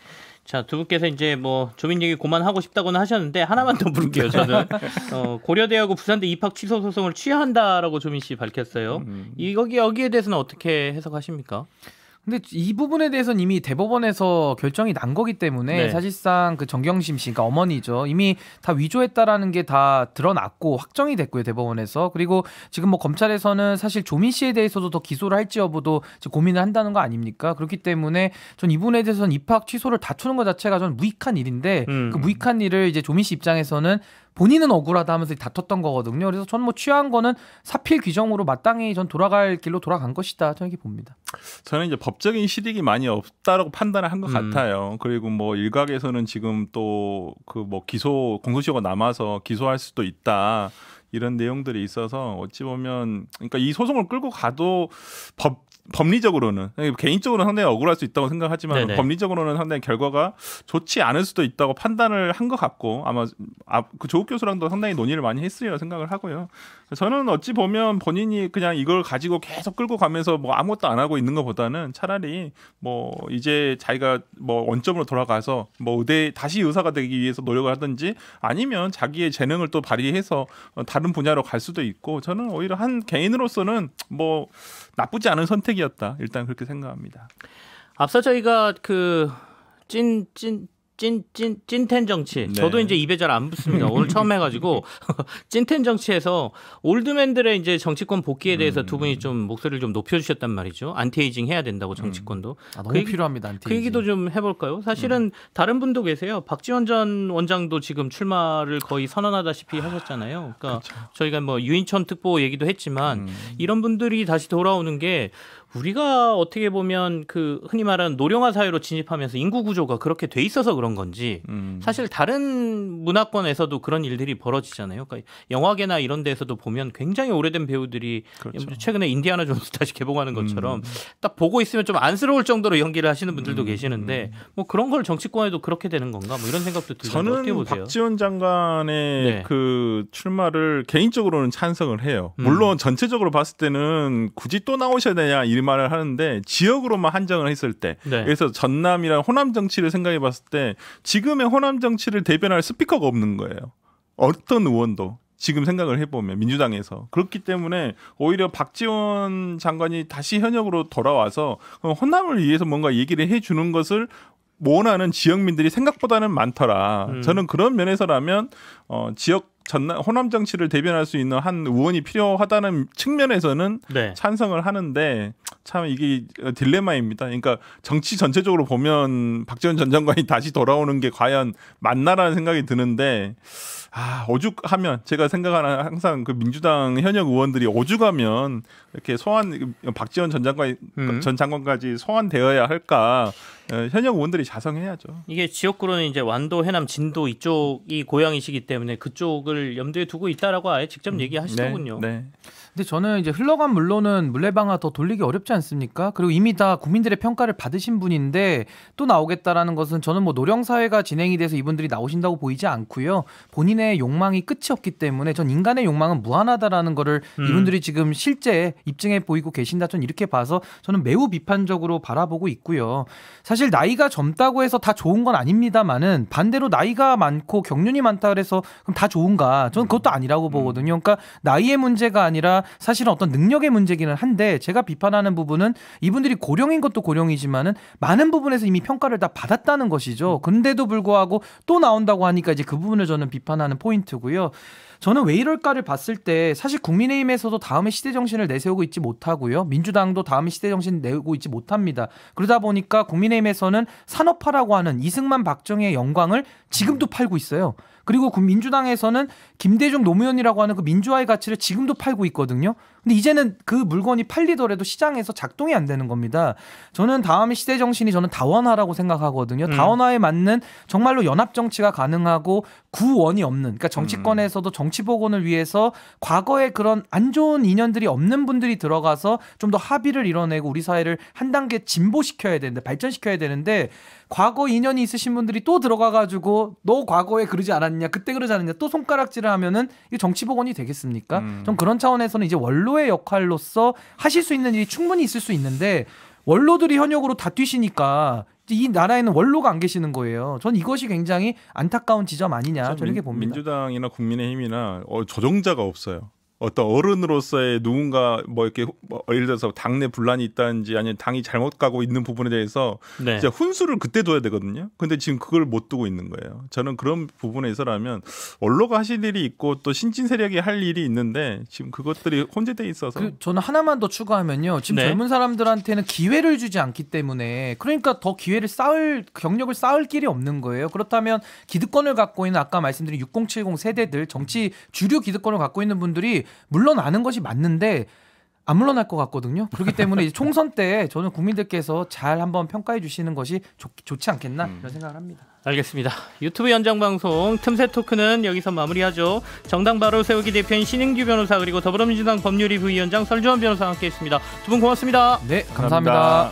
자, 두 분께서 이제 뭐 조민 얘기 그만하고 싶다고는 하셨는데 하나만 더 물을게요. 저는 고려대하고 부산대 입학 취소 소송을 취하한다라고 조민 씨 밝혔어요. 여기에 대해서는 어떻게 해석하십니까? 근데 이 부분에 대해서는 이미 대법원에서 결정이 난 거기 때문에 사실상 그 정경심 씨, 그러니까 어머니죠. 이미 다 위조했다라는 게 다 드러났고 확정이 됐고요, 대법원에서. 그리고 지금 뭐 검찰에서는 사실 조민 씨에 대해서도 더 기소를 할지 여부도 고민을 한다는 거 아닙니까? 그렇기 때문에 전 이 부분에 대해서는 입학 취소를 다투는 것 자체가 전 무익한 일인데 그 무익한 일을 이제 조민 씨 입장에서는 본인은 억울하다 하면서 다퉜던 거거든요. 그래서 저는 뭐 취한 거는 사필 규정으로 마땅히 전 돌아갈 길로 돌아간 것이다. 저는 이렇게 봅니다. 저는 이제 법적인 실익이 많이 없다라고 판단을 한 것 같아요. 그리고 뭐 일각에서는 지금 또 그 뭐 기소 공소시효가 남아서 기소할 수도 있다. 이런 내용들이 있어서 어찌 보면 그러니까 이 소송을 끌고 가도 법리적으로는 개인적으로는 상당히 억울할 수 있다고 생각하지만 법리적으로는 상당히 결과가 좋지 않을 수도 있다고 판단을 한 것 같고 아마 그 조국 교수랑도 상당히 논의를 많이 했으리라 생각을 하고요. 저는 어찌 보면 본인이 그냥 이걸 가지고 계속 끌고 가면서 뭐 아무것도 안 하고 있는 것보다는 차라리 뭐 이제 자기가 뭐 원점으로 돌아가서 뭐 다시 의사가 되기 위해서 노력을 하든지 아니면 자기의 재능을 또 발휘해서 다른 분야로 갈 수도 있고 저는 오히려 한 개인으로서는 뭐 나쁘지 않은 선택이었다. 일단 그렇게 생각합니다. 앞서 저희가 찐텐 정치. 네. 저도 이제 입에 잘 안 붙습니다. 오늘 처음 해가지고 찐텐 정치에서 올드맨들의 이제 정치권 복귀에 대해서 두 분이 좀 목소리를 좀 높여주셨단 말이죠. 안티에이징 해야 된다고 정치권도. 너무 필요합니다. 안티에이징. 그 얘기도 좀 해볼까요? 사실은 다른 분도 계세요. 박지원 전 원장도 지금 출마를 거의 선언하다시피 하셨잖아요. 그러니까 그렇죠. 저희가 뭐 유인천 특보 얘기도 했지만 이런 분들이 다시 돌아오는 게 우리가 어떻게 보면 그 흔히 말하는 노령화 사회로 진입하면서 인구 구조가 그렇게 돼 있어서 그런 건지 사실 다른 문화권에서도 그런 일들이 벌어지잖아요. 그러니까 영화계나 이런 데서도 보면 굉장히 오래된 배우들이 그렇죠. 최근에 인디아나 존스 다시 개봉하는 것처럼 딱 보고 있으면 좀 안쓰러울 정도로 연기를 하시는 분들도 계시는데 뭐 그런 걸 정치권에도 그렇게 되는 건가 뭐 이런 생각도 들던데 어떻게 저는 보세요? 박지원 장관의 네. 그 출마를 개인적으로는 찬성을 해요. 물론 전체적으로 봤을 때는 굳이 또 나오셔야 되냐 이 말을 하는데 지역으로만 한정을 했을 때 네. 그래서 전남이랑 호남 정치를 생각해 봤을 때 지금의 호남 정치를 대변할 스피커가 없는 거예요. 어떤 의원도 지금 생각을 해보면 민주당에서 그렇기 때문에 오히려 박지원 장관이 다시 현역으로 돌아와서 호남을 위해서 뭔가 얘기를 해주는 것을 원하는 지역민들이 생각보다는 많더라. 저는 그런 면에서라면 지역 호남 정치를 대변할 수 있는 한 의원이 필요하다는 측면에서는 네. 찬성을 하는데 참 이게 딜레마입니다. 그러니까 정치 전체적으로 보면 박지원 전 장관이 다시 돌아오는 게 과연 맞나라는 생각이 드는데 오죽하면 제가 생각하는 항상 그 민주당 현역 의원들이 오죽하면 이렇게 박지원 전 장관까지 소환되어야 할까 현역 의원들이 자성해야죠. 이게 지역구로는 이제 완도, 해남, 진도 이쪽이 고향이시기 때문에 그쪽을 염두에 두고 있다라고 아예 직접 얘기하시더군요. 네. 근데 저는 이제 흘러간 물로는 물레방아 더 돌리기 어렵지 않습니까? 그리고 이미 다 국민들의 평가를 받으신 분인데 또 나오겠다라는 것은 저는 뭐 노령 사회가 진행이 돼서 이분들이 나오신다고 보이지 않고요. 본인의 욕망이 끝이 없기 때문에 전 인간의 욕망은 무한하다라는 거를 이분들이 지금 실제 입증해 보이고 계신다. 전 이렇게 봐서 저는 매우 비판적으로 바라보고 있고요. 사실 나이가 젊다고 해서 다 좋은 건 아닙니다만은 반대로 나이가 많고 경륜이 많다 그래서 그럼 다 좋은가? 저는 그것도 아니라고 보거든요. 그러니까 나이의 문제가 아니라 사실은 어떤 능력의 문제기는 한데 제가 비판하는 부분은 이분들이 고령인 것도 고령이지만은 많은 부분에서 이미 평가를 다 받았다는 것이죠. 근데도 불구하고 또 나온다고 하니까 이제 그 부분을 저는 비판하는 포인트고요. 저는 왜 이럴까를 봤을 때 사실 국민의힘에서도 다음의 시대 정신을 내세우고 있지 못하고요. 민주당도 다음의 시대 정신을 내고 있지 못합니다. 그러다 보니까 국민의힘에서는 산업화라고 하는 이승만 박정희의 영광을 지금도 팔고 있어요. 그리고 민주당에서는 김대중 노무현이라고 하는 그 민주화의 가치를 지금도 팔고 있거든요. 근데 이제는 그 물건이 팔리더라도 시장에서 작동이 안 되는 겁니다. 저는 다음의 시대 정신이 저는 다원화라고 생각하거든요. 다원화에 맞는 정말로 연합 정치가 가능하고 구원이 없는, 그러니까 정치권에서도 정치 복원을 위해서 과거에 그런 안 좋은 인연들이 없는 분들이 들어가서 좀 더 합의를 이뤄내고 우리 사회를 한 단계 진보시켜야 되는데, 발전시켜야 되는데 과거 인연이 있으신 분들이 또 들어가가지고 너 과거에 그러지 않았냐, 그때 그러지 않았냐, 또 손가락질을 하면은 이게 정치 복원이 되겠습니까? 좀 그런 차원에서는 이제 원로의 역할로서 하실 수 있는 일이 충분히 있을 수 있는데 원로들이 현역으로 다 뛰시니까 이 나라에는 원로가 안 계시는 거예요. 전 이것이 굉장히 안타까운 지점 아니냐, 저는 이렇게 봅니다. 민주당이나 국민의힘이나 조정자가 없어요. 어떤 어른으로서의 누군가 뭐 이렇게 예를 들어서 당내 분란이 있다든지 아니면 당이 잘못 가고 있는 부분에 대해서 네. 진짜 훈수를 그때 둬야 되거든요. 근데 지금 그걸 못 두고 있는 거예요. 저는 그런 부분에서라면 원로가 하실 일이 있고 또 신진 세력이 할 일이 있는데 지금 그것들이 혼재돼 있어서 저는 하나만 더 추가하면요. 지금 네. 젊은 사람들한테는 기회를 주지 않기 때문에 그러니까 더 기회를 경력을 쌓을 길이 없는 거예요. 그렇다면 기득권을 갖고 있는 아까 말씀드린 6070 세대들 정치 주류 기득권을 갖고 있는 분들이 물러나는 것이 맞는데 안 물러날 것 같거든요. 그렇기 때문에 이제 총선 때 저는 국민들께서 잘 한번 평가해 주시는 것이 좋지 않겠나 이런 생각을 합니다. 알겠습니다. 유튜브 연장방송 틈새 토크는 여기서 마무리하죠. 정당 바로 세우기 대표인 신인규 변호사 그리고 더불어민주당 법률위 부위원장 설주원 변호사와 함께했습니다. 두 분 고맙습니다. 네, 감사합니다.